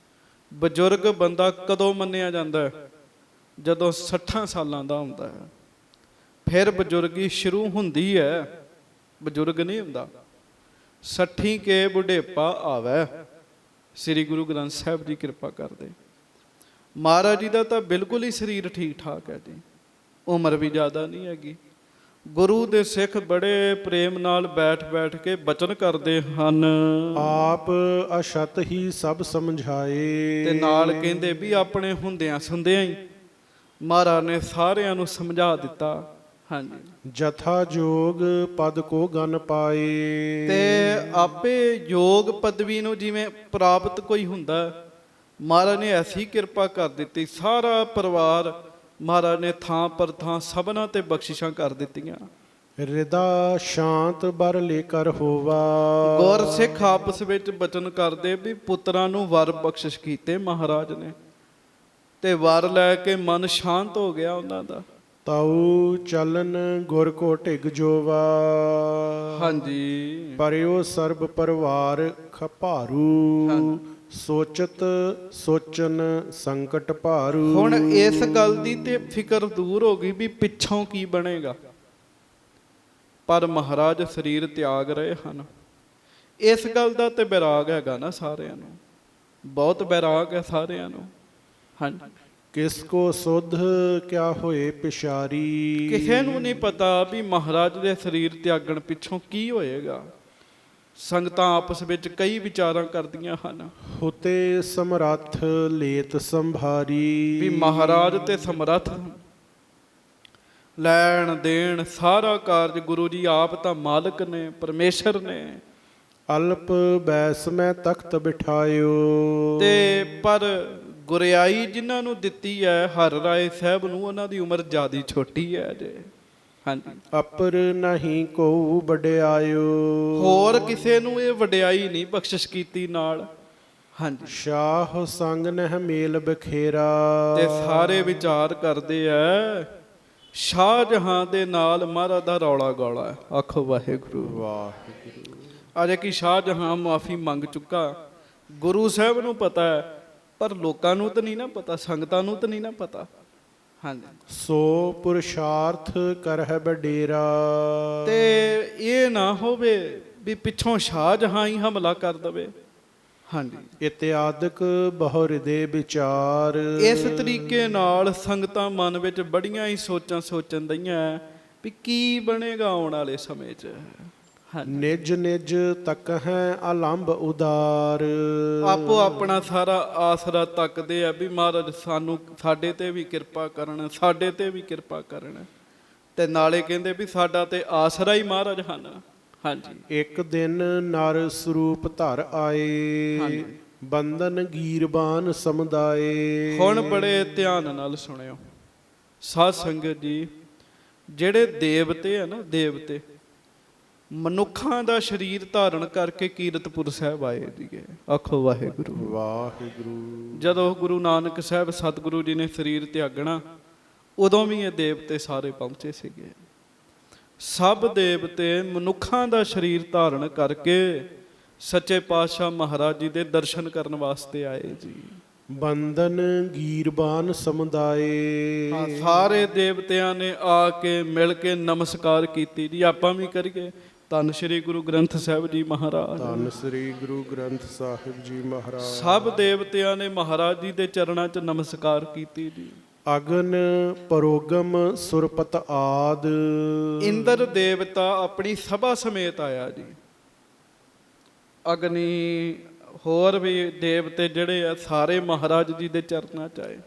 ਬਜ਼ੁਰਗ ਬੰਦਾ ਕਦੋਂ ਮੰਨਿਆ ਜਾਂਦਾ ਹੈ? ਜਦੋਂ 60 ਸਾਲਾਂ ਦਾ ਹੁੰਦਾ ਹੈ, ਫਿਰ ਬਜ਼ੁਰਗੀ ਸ਼ੁਰੂ ਹੁੰਦੀ ਹੈ, ਬਜ਼ੁਰਗ ਨਹੀਂ ਹੁੰਦਾ। 60 ਕੇ ਬੁਢੇਪਾ ਆਵੈ। ਸ੍ਰੀ ਗੁਰੂ ਗ੍ਰੰਥ ਸਾਹਿਬ ਜੀ ਕਿਰਪਾ ਕਰਦੇ। ਮਹਾਰਾਜ ਜੀ ਦਾ ਤਾਂ ਬਿਲਕੁਲ ਹੀ ਸਰੀਰ ਠੀਕ ਠਾਕ ਹੈ ਜੀ, ਉਮਰ ਵੀ ਜ਼ਿਆਦਾ ਨਹੀਂ ਹੈਗੀ। ਗੁਰੂ ਦੇ ਸਿੱਖ ਬੜੇ ਪ੍ਰੇਮ ਨਾਲ ਬੈਠ ਬੈਠ ਕੇ ਬਚਨ ਕਰਦੇ ਹਨ। ਆਪ ਅਸ਼ਤ ਹੀ ਸਭ ਸਮਝਾਏ। ਤੇ ਨਾਲ ਕਹਿੰਦੇ ਵੀ ਆਪਣੇ ਹੁੰਦਿਆਂ ਸੁਣਦਿਆਂ ਹੀ ਮਹਾਰਾਜ ਨੇ ਸਾਰਿਆਂ ਨੂੰ ਸਮਝਾ ਦਿੱਤਾ। ਹਾਂਜੀ। ਜਥਾ ਜੋਗ ਪਦ ਕੋ ਗਨ ਪਾਏ। ਤੇ ਆਪੇ ਯੋਗ ਪਦਵੀ ਨੂੰ ਜਿਵੇਂ ਪ੍ਰਾਪਤ ਕੋਈ ਹੁੰਦਾ, ਮਹਾਰਾਜ ਨੇ ਐਸੀ ਕਿਰਪਾ ਕਰ ਦਿੱਤੀ। ਸਾਰਾ ਪਰਿਵਾਰ ਮਹਾਰਾਜ ਨੇ ਥਾਂ ਪਰ ਥਾਂ ਸਭਨਾਂ ਤੇ ਬਖਸ਼ਿਸ਼ਾਂ ਕਰ ਦਿੱਤੀਆਂ। ਰਿਦਾ ਸ਼ਾਂਤ ਬਰ ਲੈ ਕਰ ਹੋਵਾ। ਗੁਰ ਸਿੱਖ ਆਪਸ ਵਿੱਚ ਬਚਨ ਕਰਦੇ ਵੀ ਪੁੱਤਰਾਂ ਨੂੰ ਵਰ ਬਖਸ਼ਿਸ਼ ਕੀਤੇ ਮਹਾਰਾਜ ਨੇ, ਤੇ ਵਰ ਲੈ ਕੇ ਮਨ ਸ਼ਾਂਤ ਹੋ ਗਿਆ ਉਹਨਾਂ ਦਾ। ਤਾਉ ਚਲਨ ਗੁਰ ਕੋ ਢਿਗ ਜੋਵਾ। ਹਾਂਜੀ। ਪਰਿਓ ਸਰਬ ਪਰਿਵਾਰ ਖਪਾਰੂ। ਸੋਚਤ ਸੋਚਨ ਸੰਕਟ ਭਾਰੂ। ਹੁਣ ਇਸ ਗੱਲ ਦੀ ਤੇ ਫਿਕਰ ਦੂਰ ਹੋ ਗਈ ਵੀ ਪਿੱਛੋਂ ਕੀ ਬਣੇਗਾ, ਪਰ ਮਹਾਰਾਜ ਸਰੀਰ ਤਿਆਗ ਰਹੇ ਹਨ। ਇਸ ਗੱਲ ਦਾ ਤੇ ਬੈਰਾਗ ਹੈਗਾ ਨਾ ਸਾਰਿਆਂ ਨੂੰ, ਬਹੁਤ ਬੈਰਾਗ ਹੈ ਸਾਰਿਆਂ ਨੂੰ। ਹਾਂਜੀ। ਕਿਸ ਕੋ ਸੁਧ ਕਿਆ ਹੋਏ ਪਿਸ਼ਾਰੀ। ਕਿਸੇ ਨੂੰ ਨਹੀਂ ਪਤਾ ਵੀ ਮਹਾਰਾਜ ਦੇ ਸਰੀਰ ਤਿਆਗਣ ਪਿੱਛੋਂ ਕੀ ਹੋਏਗਾ। ਸੰਗਤਾਂ ਆਪਸ ਵਿੱਚ ਕਈ ਵਿਚਾਰਾਂ ਕਰਦੀਆਂ ਹਨ। ਹੁਤੇ ਸਮਰੱਥ ਲੇਤ ਸੰਭਾਰੀ। ਵੀ ਮਹਾਰਾਜ ਤੇ ਸਮਰੱਥ, ਲੈਣ ਦੇਣ ਸਾਰਾ ਕਾਰਜ ਗੁਰੂ ਜੀ ਆਪ ਤਾਂ ਮਾਲਕ ਨੇ, ਪਰਮੇਸ਼ਰ ਨੇ। ਅਲਪ ਬੈਸ ਮੈਂ ਤਖਤ ਬਿਠਾਇਓ। ਤੇ ਪਰ ਗੁਰਿਆਈ ਜਿਨ੍ਹਾਂ ਨੂੰ ਦਿੱਤੀ ਹੈ ਹਰ ਰਾਏ ਸਾਹਿਬ ਨੂੰ, ਉਹਨਾਂ ਦੀ ਉਮਰ ਜ਼ਿਆਦਾ ਛੋਟੀ ਹੈ ਅਜੇ। ਹਾਂਜੀ। ਅਪਰ ਨਹੀਂ ਕੋ ਵਡਿਆਇਓ। ਹੋਰ ਕਿਸੇ ਨੂੰ ਇਹ ਵਡਿਆਈ ਨਹੀਂ ਬਖਸ਼ਿਸ਼ ਕੀਤੀ ਨਾਲ। ਹਾਂਜੀ। ਸ਼ਾਹ ਸੰਗ ਨਹਿ ਮੇਲ ਬਖੇਰਾ। ਤੇ ਸਾਰੇ ਵਿਚਾਰ ਕਰਦੇ ਐ ਸ਼ਾਹਜਹਾਂ ਦੇ ਨਾਲ ਮਹਾਰਾਜ ਦਾ ਰੌਲਾ ਗੌਲਾ ਹੈ। ਆਖੋ ਵਾਹਿਗੁਰੂ। ਵਾਹਿਗੁਰੂ। ਅਜੇ ਕਿ ਸ਼ਾਹਜਹਾਂ ਮਾਫੀ ਮੰਗ ਚੁੱਕਾ, ਗੁਰੂ ਸਾਹਿਬ ਨੂੰ ਪਤਾ ਹੈ, ਪਰ ਲੋਕਾਂ ਨੂੰ ਤਾਂ ਨਹੀਂ ਨਾ ਪਤਾ, ਸੰਗਤਾਂ ਨੂੰ ਤਾਂ ਨਹੀਂ ਨਾ ਪਤਾ। ਹਾਂਜੀ। ਸੋ ਪੁਰਸ਼ਾਰਥ ਕਰਹਿ ਬਡੇਰਾ। ਤੇ ਇਹ ਨਾ ਹੋਵੇ ਵੀ ਪਿੱਛੋਂ ਸ਼ਾਹਜਹਾਂ ਹੀ ਹਮਲਾ ਕਰ ਦਵੇ। ਹਾਂਜੀ। ਇਤਿਆਦਿਕ ਬਹੁ ਹਿਰਦੇ ਵਿਚਾਰ। ਇਸ ਤਰੀਕੇ ਨਾਲ ਸੰਗਤਾਂ ਮਨ ਵਿੱਚ ਬੜੀਆਂ ਹੀ ਸੋਚਾਂ ਸੋਚਣ ਦਈਆਂ ਵੀ ਕੀ ਬਣੇਗਾ ਆਉਣ ਵਾਲੇ ਸਮੇਂ 'ਚ। ਨਿਜ ਨਿਜ ਤੱਕ ਹੈ ਅਲੰਬ ਉਦਾਰ। ਆਪੋ ਆਪਣਾ ਸਾਰਾ ਆਸਰਾ ਤੱਕਦੇ ਆ ਵੀ ਮਹਾਰਾਜ ਸਾਨੂੰ, ਸਾਡੇ ਤੇ ਵੀ ਕਿਰਪਾ ਕਰਨ, ਸਾਡੇ ਤੇ ਵੀ ਕਿਰਪਾ ਕਰਨ। ਤੇ ਨਾਲੇ ਕਹਿੰਦੇ ਵੀ ਸਾਡਾ ਤੇ ਆਸਰਾ ਹੀ ਮਹਾਰਾਜ ਹਨ। ਹਾਂਜੀ। ਇੱਕ ਦਿਨ ਨਰ ਸਰੂਪ ਧਰ ਆਏ। ਬੰਧਨ ਗੀਰਬਾਨ ਸਮੁਦਾਏ। ਹੁਣ ਬੜੇ ਧਿਆਨ ਨਾਲ ਸੁਣਿਓ ਸਾਧ ਸੰਗਤ ਜੀ, ਜਿਹੜੇ ਦੇਵਤੇ ਆ ਨਾ, ਦੇਵਤੇ ਮਨੁੱਖਾਂ ਦਾ ਸਰੀਰ ਧਾਰਨ ਕਰਕੇ ਕੀਰਤਪੁਰ ਸਾਹਿਬ ਆਏ ਸੀਗੇ। ਆਖੋ ਵਾਹਿਗੁਰੂ। ਵਾਹਿਗੁਰੂ। ਜਦੋਂ ਗੁਰੂ ਨਾਨਕ ਸਾਹਿਬ ਸਤਿਗੁਰੂ ਜੀ ਨੇ ਸਰੀਰ ਤਿਆਗਣਾ, ਉਦੋਂ ਵੀ ਇਹ ਦੇਵਤੇ ਸਾਰੇ ਪਹੁੰਚੇ ਸੀਗੇ। ਸਭ ਦੇਵਤੇ ਮਨੁੱਖਾਂ ਦਾ ਸਰੀਰ ਧਾਰਨ ਕਰਕੇ ਸੱਚੇ ਪਾਤਸ਼ਾਹ ਮਹਾਰਾਜ ਜੀ ਦੇ ਦਰਸ਼ਨ ਕਰਨ ਵਾਸਤੇ ਆਏ ਜੀ। ਬੰਧਨ ਗੀਰਬਾਨ ਸਮੁਦਾਏ। ਸਾਰੇ ਦੇਵਤਿਆਂ ਨੇ ਆ ਕੇ ਮਿਲ ਕੇ ਨਮਸਕਾਰ ਕੀਤੀ ਜੀ। ਆਪਾਂ ਵੀ ਕਰੀਏ। ਧੰਨ ਸ਼੍ਰੀ ਗੁਰੂ ਗ੍ਰੰਥ ਸਾਹਿਬ ਜੀ ਮਹਾਰਾਜ। ਧੰਨ ਸ੍ਰੀ ਗੁਰੂ ਗ੍ਰੰਥ ਸਾਹਿਬ ਜੀ ਮਹਾਰਾਜ। ਸਭ ਦੇਵਤਿਆਂ ਨੇ ਮਹਾਰਾਜ ਜੀ ਦੇ ਚਰਨਾਂ 'ਚ ਨਮਸਕਾਰ ਕੀਤੀ ਜੀ। ਅਗਨ ਪਰੋਗਮ ਸੁਰਪਤ ਆਦ। ਇੰਦਰ ਦੇਵਤਾ ਆਪਣੀ ਸਭਾ ਸਮੇਤ ਆਇਆ ਜੀ। ਅਗਨੀ ਹੋਰ ਵੀ ਦੇਵਤੇ ਜਿਹੜੇ ਆ ਸਾਰੇ ਮਹਾਰਾਜ ਜੀ ਦੇ ਚਰਨਾਂ 'ਚ ਆਏ।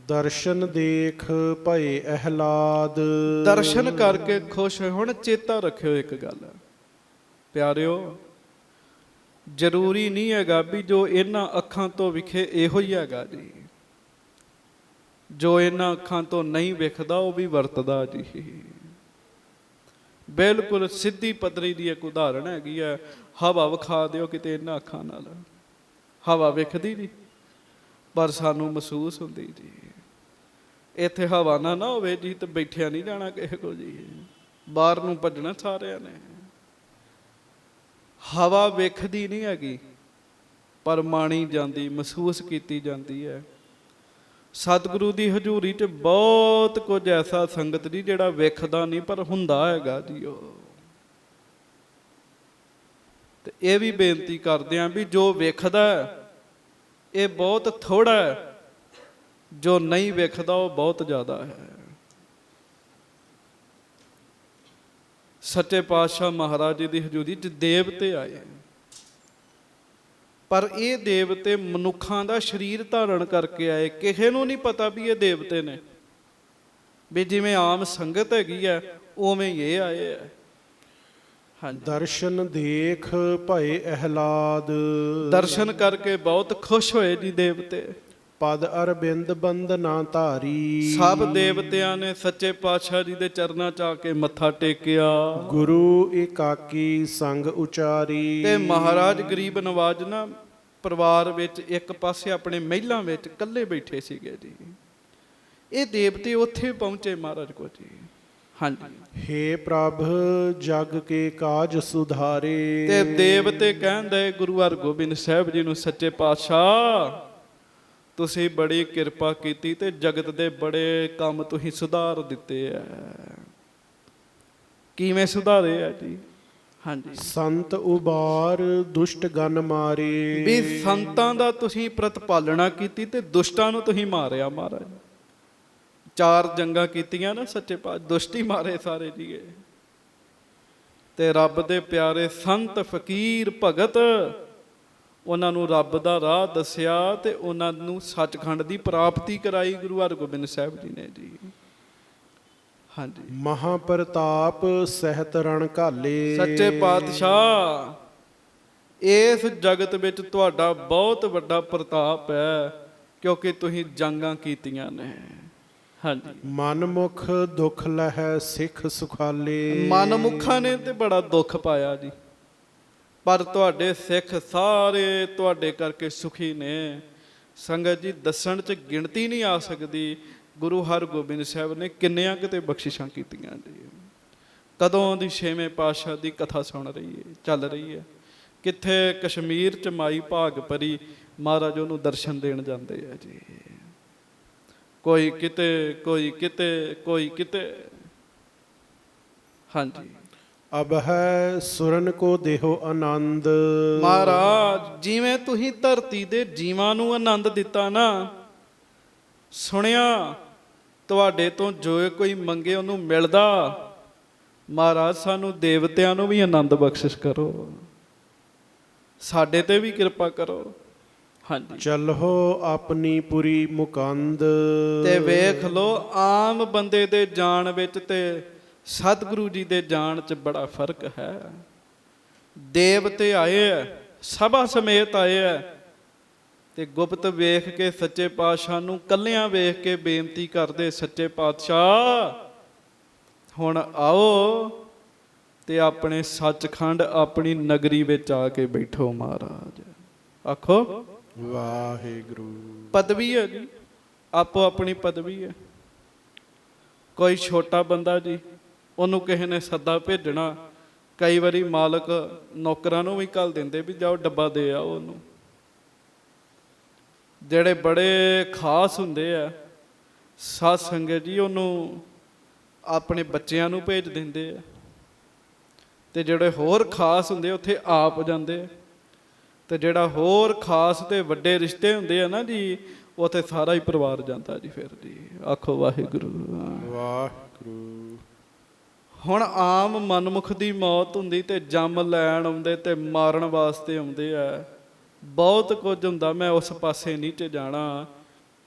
ਦਰਸ਼ਨ ਦੇਖ ਭਏ ਅਹਿਲਾਦ। ਦਰਸ਼ਨ ਕਰਕੇ ਖੁਸ਼ ਹੋਏ। ਹੁਣ ਚੇਤਾ ਰੱਖਿਓ ਇੱਕ ਗੱਲ ਪਿਆਰਿਓ, ਜ਼ਰੂਰੀ ਨਹੀਂ ਹੈਗਾ ਵੀ ਜੋ ਇਹਨਾਂ ਅੱਖਾਂ ਤੋਂ ਵਿਖੇ ਇਹੋ ਹੀ ਹੈਗਾ ਜੀ। ਜੋ ਇਹਨਾਂ ਅੱਖਾਂ ਤੋਂ ਨਹੀਂ ਵਿਖਦਾ ਉਹ ਵੀ ਵਰਤਦਾ ਜੀ। ਬਿਲਕੁਲ ਸਿੱਧੀ ਪੱਧਰੀ ਦੀ ਇੱਕ ਉਦਾਹਰਣ ਹੈਗੀ ਹੈ। ਹਵਾ ਵਿਖਾ ਦਿਓ ਕਿਤੇ ਇਹਨਾਂ ਅੱਖਾਂ ਨਾਲ, ਹਵਾ ਵਿਖਦੀ ਜੀ ਪਰ ਸਾਨੂੰ ਮਹਿਸੂਸ ਹੁੰਦੀ ਜੀ। ਇੱਥੇ ਹਵਾ ਨਾ ਹੋਵੇ ਜੀ ਤੇ ਬੈਠਿਆ ਨਹੀਂ ਜਾਣਾ ਕਿਸੇ ਕੋ ਜੀ, ਬਾਹਰ ਨੂੰ ਭੱਜਣਾ ਸਾਰਿਆਂ ਨੇ। ਹਵਾ ਵੇਖਦੀ ਨਹੀਂ ਹੈਗੀ ਪਰ ਮਾਣੀ ਜਾਂਦੀ, ਮਹਿਸੂਸ ਕੀਤੀ ਜਾਂਦੀ ਹੈ। ਸਤਿਗੁਰੂ ਦੀ ਹਜ਼ੂਰੀ 'ਚ ਬਹੁਤ ਕੁਝ ਐਸਾ ਸੰਗਤ ਜੀ ਜਿਹੜਾ ਵੇਖਦਾ ਨਹੀਂ ਪਰ ਹੁੰਦਾ ਹੈਗਾ ਜੀ ਉਹ। ਤੇ ਇਹ ਵੀ ਬੇਨਤੀ ਕਰਦੇ ਆਂ ਵੀ ਜੋ ਵੇਖਦਾ ਇਹ ਬਹੁਤ ਥੋੜਾ ਹੈ, ਜੋ ਨਹੀਂ ਵੇਖਦਾ ਉਹ ਬਹੁਤ ਜ਼ਿਆਦਾ ਹੈ। ਸੱਚੇ ਪਾਤਸ਼ਾਹ ਮਹਾਰਾਜ ਜੀ ਦੀ ਹਜ਼ੂਰੀ 'ਚ ਦੇਵਤੇ ਆਏ, ਪਰ ਇਹ ਦੇਵਤੇ ਮਨੁੱਖਾਂ ਦਾ ਸਰੀਰ ਧਾਰਨ ਕਰਕੇ ਆਏ। ਕਿਸੇ ਨੂੰ ਨਹੀਂ ਪਤਾ ਵੀ ਇਹ ਦੇਵਤੇ ਨੇ, ਵੀ ਜਿਵੇਂ ਆਮ ਸੰਗਤ ਹੈਗੀ ਹੈ ਉਵੇਂ ਹੀ ਇਹ ਆਏ ਹੈ। ਦਰਸ਼ਨ ਦੇਖ ਭਏ ਅਹਿਲਾਦ। ਦਰਸ਼ਨ ਕਰਕੇ ਬਹੁਤ ਖੁਸ਼ ਹੋਏ ਜੀ ਦੇਵਤੇ। ਪਦ ਅਰਬਿੰਦ ਬੰਦਨਾ ਧਾਰੀ। ਸਭ ਦੇਵਤਿਆਂ ਨੇ ਸੱਚੇ ਪਾਤਸ਼ਾਹ ਜੀ ਦੇ ਚਰਨਾਂ 'ਚ ਆ ਕੇ ਮੱਥਾ ਟੇਕਿਆ। ਗੁਰੂ ਏਕਾਕੀ ਸੰਗ ਉਚਾਰੀ। ਤੇ ਮਹਾਰਾਜ ਗਰੀਬ ਨਵਾਜ ਨਾ ਪਰਿਵਾਰ ਵਿੱਚ ਇੱਕ ਪਾਸੇ ਆਪਣੇ ਮਹਿਲਾਂ ਵਿੱਚ ਇਕੱਲੇ ਬੈਠੇ ਸੀਗੇ ਜੀ। ਇਹ ਦੇਵਤੇ ਉੱਥੇ ਪਹੁੰਚੇ ਮਹਾਰਾਜ ਕੋ ਜੀ। ਹਾਂਜੀ, ਹੇ ਪ੍ਰਭ ਜਗ ਕੇ ਕਾਜ ਸੁਧਾਰੇ। ਤੇ ਦੇਵਤੇ ਕਹਿੰਦੇ ਗੁਰੂ ਹਰਗੋਬਿੰਦ ਸਾਹਿਬ ਜੀ ਨੂੰ, ਸੱਚੇ ਪਾਤਸ਼ਾਹ ਤੁਸੀਂ ਬੜੀ ਕਿਰਪਾ ਕੀਤੀ ਤੇ ਜਗਤ ਦੇ ਬੜੇ ਕੰਮ ਤੁਸੀਂ ਸੁਧਾਰ ਦਿੱਤੇ ਐ। ਕਿਵੇਂ ਸੁਧਾਰੇ ਆ ਜੀ? ਹਾਂਜੀ, ਸੰਤ ਉਬਾਰ ਦੁਸ਼ਟ ਗਨ ਮਾਰੇ। ਵੀ ਸੰਤਾਂ ਦਾ ਤੁਸੀਂ ਪ੍ਰਤਪਾਲਣਾ ਕੀਤੀ ਤੇ ਦੁਸ਼ਟਾਂ ਨੂੰ ਤੁਸੀਂ ਮਾਰਿਆ ਮਹਾਰਾਜ। 4 ਜੰਗਾਂ ਕੀਤੀਆਂ ਨਾ ਸੱਚੇ ਪਾਤਸ਼ਾਹ, ਦੁਸ਼ਟ ਹੀ ਮਾਰੇ ਸਾਰੇ ਜੀਏ। ਤੇ ਰੱਬ ਦੇ ਪਿਆਰੇ ਸੰਤ ਫਕੀਰ ਭਗਤ, ਉਹਨਾਂ ਨੂੰ ਰੱਬ ਦਾ ਰਾਹ ਦੱਸਿਆ ਤੇ ਉਹਨਾਂ ਨੂੰ ਸੱਚਖੰਡ ਦੀ ਪ੍ਰਾਪਤੀ ਕਰਾਈ ਗੁਰੂ ਹਰਗੋਬਿੰਦ ਸਾਹਿਬ ਜੀ ਨੇ ਜੀ। ਹਾਂਜੀ, ਮਹਾ ਪ੍ਰਤਾਪ ਸਹਿਤ ਰਣ ਘਾਲੇ। ਸੱਚੇ ਪਾਤਸ਼ਾਹ ਇਸ ਜਗਤ ਵਿੱਚ ਤੁਹਾਡਾ ਬਹੁਤ ਵੱਡਾ ਪ੍ਰਤਾਪ ਹੈ, ਕਿਉਂਕਿ ਤੁਸੀਂ ਜੰਗਾਂ ਕੀਤੀਆਂ ਨੇ। ਹਾਂਜੀ, ਮਨਮੁਖ ਦੁੱਖ ਲਹਿ ਸਿੱਖ ਸੁਖਾਲੇ। ਮਨਮੁਖਾਂ ਨੇ ਤੇ ਬੜਾ ਦੁੱਖ ਪਾਇਆ ਜੀ, ਪਰ ਤੁਹਾਡੇ ਸਿੱਖ ਸਾਰੇ ਤੁਹਾਡੇ ਕਰਕੇ ਸੁਖੀ ਨੇ। ਸੰਗਤ ਜੀ ਦੱਸਣ 'ਚ ਗਿਣਤੀ ਨਹੀਂ ਆ ਸਕਦੀ ਗੁਰੂ ਹਰਗੋਬਿੰਦ ਸਾਹਿਬ ਨੇ ਕਿੰਨੀਆਂ ਕਿਤੇ ਬਖਸ਼ਿਸ਼ਾਂ ਕੀਤੀਆਂ ਜੀ। ਕਦੋਂ ਦੀ 6ਵੇਂ ਪਾਤਸ਼ਾਹ ਦੀ ਕਥਾ ਸੁਣ ਰਹੀ ਹੈ, ਚੱਲ ਰਹੀ ਹੈ। ਕਿੱਥੇ ਕਸ਼ਮੀਰ 'ਚ ਮਾਈ ਭਾਗ ਭਰੀ, ਮਹਾਰਾਜ ਉਹਨੂੰ ਦਰਸ਼ਨ ਦੇਣ ਜਾਂਦੇ ਆ ਜੀ। ਕੋਈ ਕਿਤੇ, ਕੋਈ ਕਿਤੇ, ਕੋਈ ਕਿਤੇ। ਹਾਂਜੀ, ਅਬ ਹੈ ਸੁਰਨ ਕੋ ਦੇਹੋ ਆਨੰਦ। ਮਹਾਰਾਜ ਜਿਵੇਂ ਤੁਸੀਂ ਧਰਤੀ ਦੇ ਜੀਵਾਂ ਨੂੰ ਆਨੰਦ ਦਿੱਤਾ ਨਾ, ਸੁਣਿਆ ਤੁਹਾਡੇ ਤੋਂ ਜੋ ਕੋਈ ਮੰਗੇ ਉਹਨੂੰ ਮਿਲਦਾ, ਮਹਾਰਾਜ ਸਾਨੂੰ ਦੇਵਤਿਆਂ ਨੂੰ ਵੀ ਆਨੰਦ ਬਖਸ਼ਿਸ਼ ਕਰੋ, ਸਾਡੇ ਤੇ ਵੀ ਕਿਰਪਾ ਕਰੋ। ਹਾਂਜੀ, ਚਲੋ ਆਪਣੀ ਪੁਰੀ ਮੁਕੰਦ। ਤੇ ਵੇਖ ਲੋ ਆਮ ਬੰਦੇ ਦੇ ਜਾਣ ਵਿੱਚ ਤੇ ਸਤਿਗੁਰੂ ਜੀ ਦੇ ਜਾਣ 'ਚ ਬੜਾ ਫਰਕ ਹੈ। ਦੇਵਤੇ ਆਏ ਐ, ਸਭਾ ਸਮੇਤ ਆਏ ਐ, ਤੇ ਗੁਪਤ ਵੇਖ ਕੇ ਸੱਚੇ ਪਾਤਸ਼ਾਹ ਨੂੰ ਕੱਲਿਆਂ ਵੇਖ ਕੇ ਬੇਨਤੀ ਕਰਦੇ, ਸੱਚੇ ਪਾਤਸ਼ਾਹ ਹੁਣ ਆਓ ਤੇ ਆਪਣੇ ਸੱਚਖੰਡ ਆਪਣੀ ਨਗਰੀ ਵਿੱਚ ਆ ਕੇ ਬੈਠੋ ਮਹਾਰਾਜ। ਆਖੋ ਵਾਹਿਗੁਰੂ। ਪਦਵੀ ਹੈ ਜੀ, ਆਪੋ ਆਪਣੀ ਪਦਵੀ ਹੈ। ਕੋਈ ਛੋਟਾ ਬੰਦਾ ਜੀ, ਉਹਨੂੰ ਕਿਸੇ ਨੇ ਸੱਦਾ ਭੇਜਣਾ, ਕਈ ਵਾਰੀ ਮਾਲਕ ਨੌਕਰਾਂ ਨੂੰ ਵੀ ਘੱਲ ਦਿੰਦੇ ਵੀ ਜਾਓ ਡੱਬਾ ਦੇ ਆਓ ਉਹਨੂੰ। ਜਿਹੜੇ ਬੜੇ ਖਾਸ ਹੁੰਦੇ ਆ ਸਾਧ ਸੰਗਤ ਜੀ, ਉਹਨੂੰ ਆਪਣੇ ਬੱਚਿਆਂ ਨੂੰ ਭੇਜ ਦਿੰਦੇ ਆ, ਤੇ ਜਿਹੜੇ ਹੋਰ ਖਾਸ ਹੁੰਦੇ ਉੱਥੇ ਆਪ ਜਾਂਦੇ ਆ, ਤੇ ਜਿਹੜਾ ਹੋਰ ਖਾਸ ਤੇ ਵੱਡੇ ਰਿਸ਼ਤੇ ਹੁੰਦੇ ਆ ਨਾ ਜੀ, ਉੱਥੇ ਸਾਰਾ ਹੀ ਪਰਿਵਾਰ ਜਾਂਦਾ ਜੀ। ਫਿਰ ਜੀ ਆਖੋ ਵਾਹਿਗੁਰੂ ਵਾਹਿਗੁਰੂ। ਹੁਣ ਆਮ ਮਨਮੁਖ ਦੀ ਮੌਤ ਹੁੰਦੀ ਤੇ ਜੰਮ ਲੈਣ ਆਉਂਦੇ ਤੇ ਮਾਰਨ ਵਾਸਤੇ ਆਉਂਦੇ ਆ, ਬਹੁਤ ਕੁਝ ਹੁੰਦਾ, ਮੈਂ ਉਸ ਪਾਸੇ ਨਹੀਂ 'ਚ ਜਾਣਾ।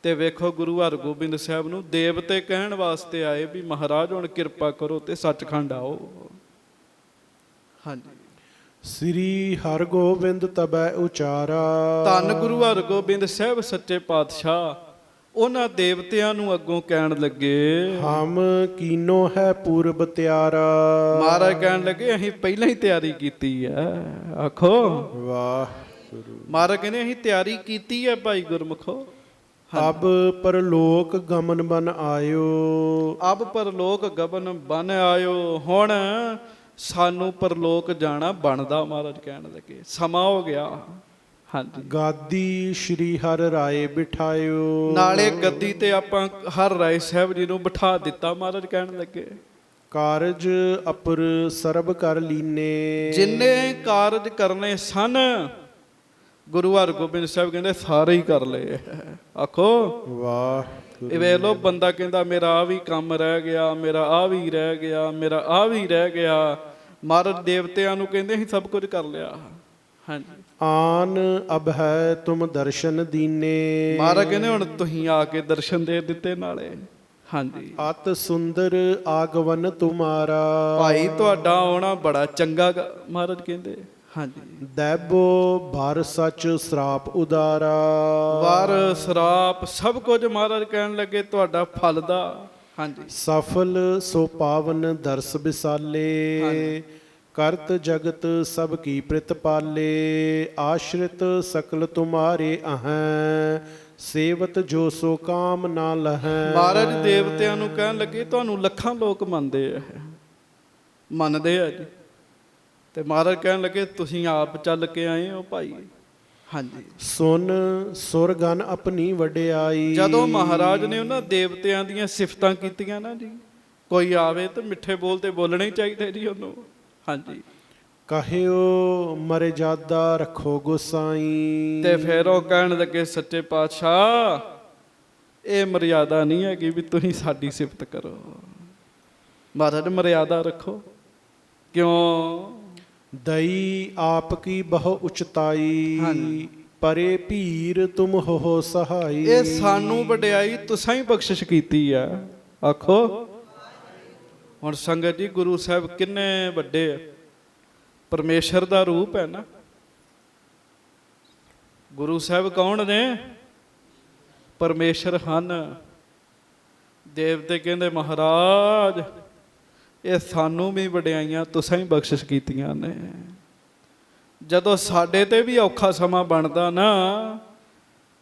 ਤੇ ਵੇਖੋ ਗੁਰੂ ਹਰਗੋਬਿੰਦ ਸਾਹਿਬ ਨੂੰ ਦੇਵਤੇ ਕਹਿਣ ਵਾਸਤੇ ਆਏ ਵੀ ਮਹਾਰਾਜ ਹੁਣ ਕਿਰਪਾ ਕਰੋ ਤੇ ਸੱਚਖੰਡ ਆਓ। ਹਾਂਜੀ, ਸ੍ਰੀ ਹਰਗੋਬਿੰਦ ਤਬੈ ਉਚਾਰਾ। ਧੰਨ ਗੁਰੂ ਹਰਗੋਬਿੰਦ ਸਾਹਿਬ ਸੱਚੇ ਪਾਤਸ਼ਾਹ ਉਹਨਾਂ ਦੇਵਤਿਆਂ ਨੂੰ ਅੱਗੋਂ ਕਹਿਣ ਲੱਗੇ, ਹਮ ਕੀਨੋ ਹੈ ਪੂਰਬ ਤਿਆਰਾ। ਮਹਾਰਾਜ ਕਹਿਣ ਲੱਗੇ ਅਸੀਂ ਪਹਿਲਾਂ ਹੀ ਤਿਆਰੀ ਕੀਤੀ ਹੈ। ਆਖੋ ਵਾਹਿਗੁਰੂ। ਮਹਾਰਾਜ ਕਹਿੰਦੇ ਅਸੀਂ ਤਿਆਰੀ ਕੀਤੀ ਹੈ ਭਾਈ ਗੁਰਮੁਖੋ। ਅਬ ਪਰਲੋਕ ਗਮਨ ਬਨ ਆਇਓ। ਅਬ ਪਰਲੋਕ ਗਮਨ ਬਨ ਆਇਓ, ਹੁਣ ਸਾਨੂੰ ਪਰਲੋਕ ਜਾਣਾ ਬਣਦਾ। ਮਹਾਰਾਜ ਕਹਿਣ ਲੱਗੇ ਸਮਾਂ ਹੋ ਗਿਆ। ਹਾਂਜੀ, ਗਾਦੀ ਸ਼੍ਰੀ ਹਰਿ ਰਾਏ ਬਿਠਾਇਓ। ਨਾਲੇ ਗੱਦੀ ਤੇ ਆਪਾਂ ਹਰਿ ਰਾਏ ਸਾਹਿਬ ਜੀ ਨੂੰ ਬਿਠਾ ਦਿੱਤਾ। ਮਹਾਰਾਜ ਕਹਿਣ ਲੱਗੇ ਕਾਰਜ ਅਪਰ ਸਰਬ ਕਰ ਲੀਨੇ। ਜਿੰਨੇ ਕਾਰਜ ਕਰਨੇ ਸਨ ਗੁਰੂ ਹਰਗੋਬਿੰਦ ਸਾਹਿਬ ਕਹਿੰਦੇ ਸਾਰੇ ਹੀ ਕਰ ਲਏ। ਆਖੋ ਵਾਹਿਗੁਰੂ। ਇਹ ਵੇਖ ਲੋ, ਬੰਦਾ ਕਹਿੰਦਾ ਮੇਰਾ ਆ ਵੀ ਕੰਮ ਰਹਿ ਗਿਆ, ਮੇਰਾ ਆ ਵੀ ਰਹਿ ਗਿਆ, ਮੇਰਾ ਆ ਵੀ ਰਹਿ ਗਿਆ। ਮਹਾਰਾਜ ਦੇਵਤਿਆਂ ਨੂੰ ਕਹਿੰਦੇ ਅਸੀਂ ਸਭ ਕੁਝ ਕਰ ਲਿਆ। ਹਾਂਜੀ, ਆਨ ਅਬ ਹੈ ਤੁਮ ਦਰਸ਼ਨ ਦੀਨੇ। ਮਹਾਰਾਜ ਕਹਿੰਦੇ ਹੁਣ ਤੁਸੀਂ ਆ ਕੇ ਦਰਸ਼ਨ ਦੇ ਦਿੱਤੇ ਨਾਲੇ। ਹਾਂਜੀ, ਅਤ ਸੁੰਦਰ ਆਗਵਨ ਤੁਮਾਰਾ। ਭਾਈ ਤੁਹਾਡਾ ਆਉਣਾ ਬੜਾ ਚੰਗਾ ਮਹਾਰਾਜ ਕਹਿੰਦੇ। ਹਾਂਜੀ, ਦੈਬੋ ਭਰ ਸੱਚ ਸਰਾਪ ਉਦਾਰਾ। ਵਾਰ ਸਰਾਪ ਸਭ ਕੁਝ ਮਹਾਰਾਜ ਕਹਿਣ ਲੱਗੇ ਤੁਹਾਡਾ ਫਲਦਾ। ਹਾਂਜੀ, ਸਫਲ ਸੋ ਪਾਵਨ ਦਰਸ ਵਿਸਾਲੇ। ਕਰਤ ਜਗਤ ਸਭ ਕੀ ਪ੍ਰਿਤ ਪਾਲੇ। ਆਸ਼ਰਿਤ ਸਕਲ ਤੁਮਾਰੇ ਅਹੈ ਸੇਵਤ ਜੋ ਸੋ ਕਾਮ ਨਾ ਲਹੈ। ਮਹਾਰਾਜ ਦੇਵਤਿਆਂ ਨੂੰ ਕਹਿਣ ਲੱਗੇ ਤੁਹਾਨੂੰ ਲੱਖਾਂ ਲੋਕ ਮੰਨਦੇ ਆ ਜੀ, ਤੇ ਮਹਾਰਾਜ ਕਹਿਣ ਲੱਗੇ ਤੁਸੀਂ ਆਪ ਚੱਲ ਕੇ ਆਏ ਹੋ ਭਾਈ। ਹਾਂਜੀ, ਸੁਨ ਸੁਰਗਨ ਆਪਣੀ ਵਡਿਆਈ। ਜਦੋਂ ਮਹਾਰਾਜ ਨੇ ਉਹਨਾਂ ਦੇਵਤਿਆਂ ਦੀਆਂ ਸਿਫਤਾਂ ਕੀਤੀਆਂ ਨਾ ਜੀ, ਕੋਈ ਆਵੇ ਤਾਂ ਮਿੱਠੇ ਬੋਲ ਤੇ ਬੋਲਣੇ ਹੀ ਚਾਹੀਦੇ ਜੀ ਉਹਨੂੰ। ਹਾਂਜੀ, ਕਹਿਓ ਮਰਜ਼ਾਦਾ ਰੱਖੋ ਗੁਸਾਈ। ਤੇ ਫਿਰ ਉਹ ਕਹਿਣ ਲੱਗੇ ਸੱਚੇ ਪਾਤਸ਼ਾਹ ਇਹ ਮਰਿਆਦਾ ਨਹੀਂ ਹੈਗੀ ਵੀ ਤੁਸੀਂ ਸਾਡੀ ਸਿਫਤ ਕਰੋ। ਮਹਾਰਾਜ ਮਰਿਆਦਾ ਰੱਖੋ। ਕਿਉਂ? ਦਈ ਆਪ ਕੀ ਬਹੁ ਉਚਤਾਈ। ਹਾਂਜੀ। ਪਰੇ ਭੀਰ ਤੁਮ ਹੋ ਸਹਾਈ। ਇਹ ਸਾਨੂੰ ਵਡਿਆਈ ਤੁਸਾਂ ਹੀ ਬਖਸ਼ਿਸ਼ ਕੀਤੀ ਆ। ਆਖੋ ਹੁਣ ਸੰਗਤ ਜੀ, ਗੁਰੂ ਸਾਹਿਬ ਕਿੰਨੇ ਵੱਡੇ ਆ, ਪਰਮੇਸ਼ਰ ਦਾ ਰੂਪ ਹੈ ਨਾ। ਗੁਰੂ ਸਾਹਿਬ ਕੌਣ ਨੇ? ਪਰਮੇਸ਼ਰ ਹਨ। ਦੇਵਤੇ ਕਹਿੰਦੇ ਮਹਾਰਾਜ ਇਹ ਸਾਨੂੰ ਵੀ ਵਡਿਆਈਆਂ ਤੁਸਾਂ ਹੀ ਬਖਸ਼ਿਸ਼ ਕੀਤੀਆਂ ਨੇ। ਜਦੋਂ ਸਾਡੇ ਤੇ ਵੀ ਔਖਾ ਸਮਾਂ ਬਣਦਾ ਨਾ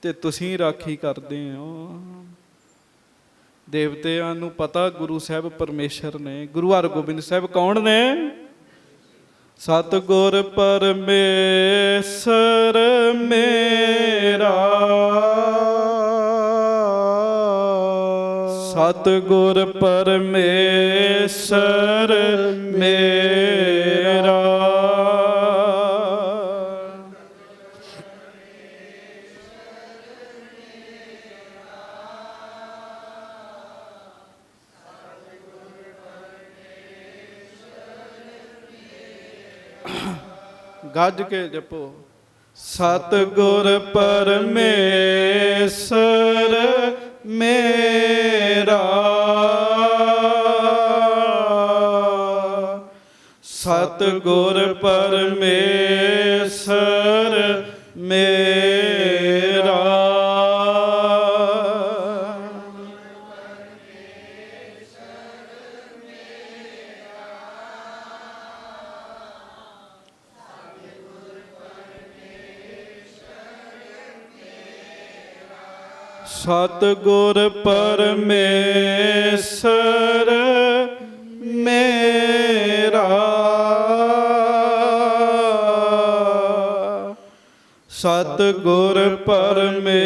ਤੇ ਤੁਸੀਂ ਰਾਖੀ ਕਰਦੇ ਹੋ। ਦੇਵਤਿਆਂ ਨੂੰ ਪਤਾ ਗੁਰੂ ਸਾਹਿਬ ਪਰਮੇਸ਼ਰ ਨੇ। ਗੁਰੂ ਹਰਗੋਬਿੰਦ ਸਾਹਿਬ ਕੌਣ ਨੇ? ਸਤਿਗੁਰ ਪਰਮੇਸ਼ਰ ਮੇਰਾ, ਸਤਿਗੁਰ ਪਰਮੇਸ਼ਰ ਮੇਰਾ। ਗੱਜ ਕੇ ਜਪੋ, ਸਤਿਗੁਰ ਪਰਮੇਸ਼ਰ ਮੇਰਾ, ਸਤਿਗੁਰ ਪਰਮੇਸ਼ਰ ਮੇਰਾ। ਸਤਿਗੁਰ ਪਰਮੇਸ਼ਰ ਮੇਰਾ, ਸਤਿਗੁਰ ਪਰਮੇਸ਼ਰ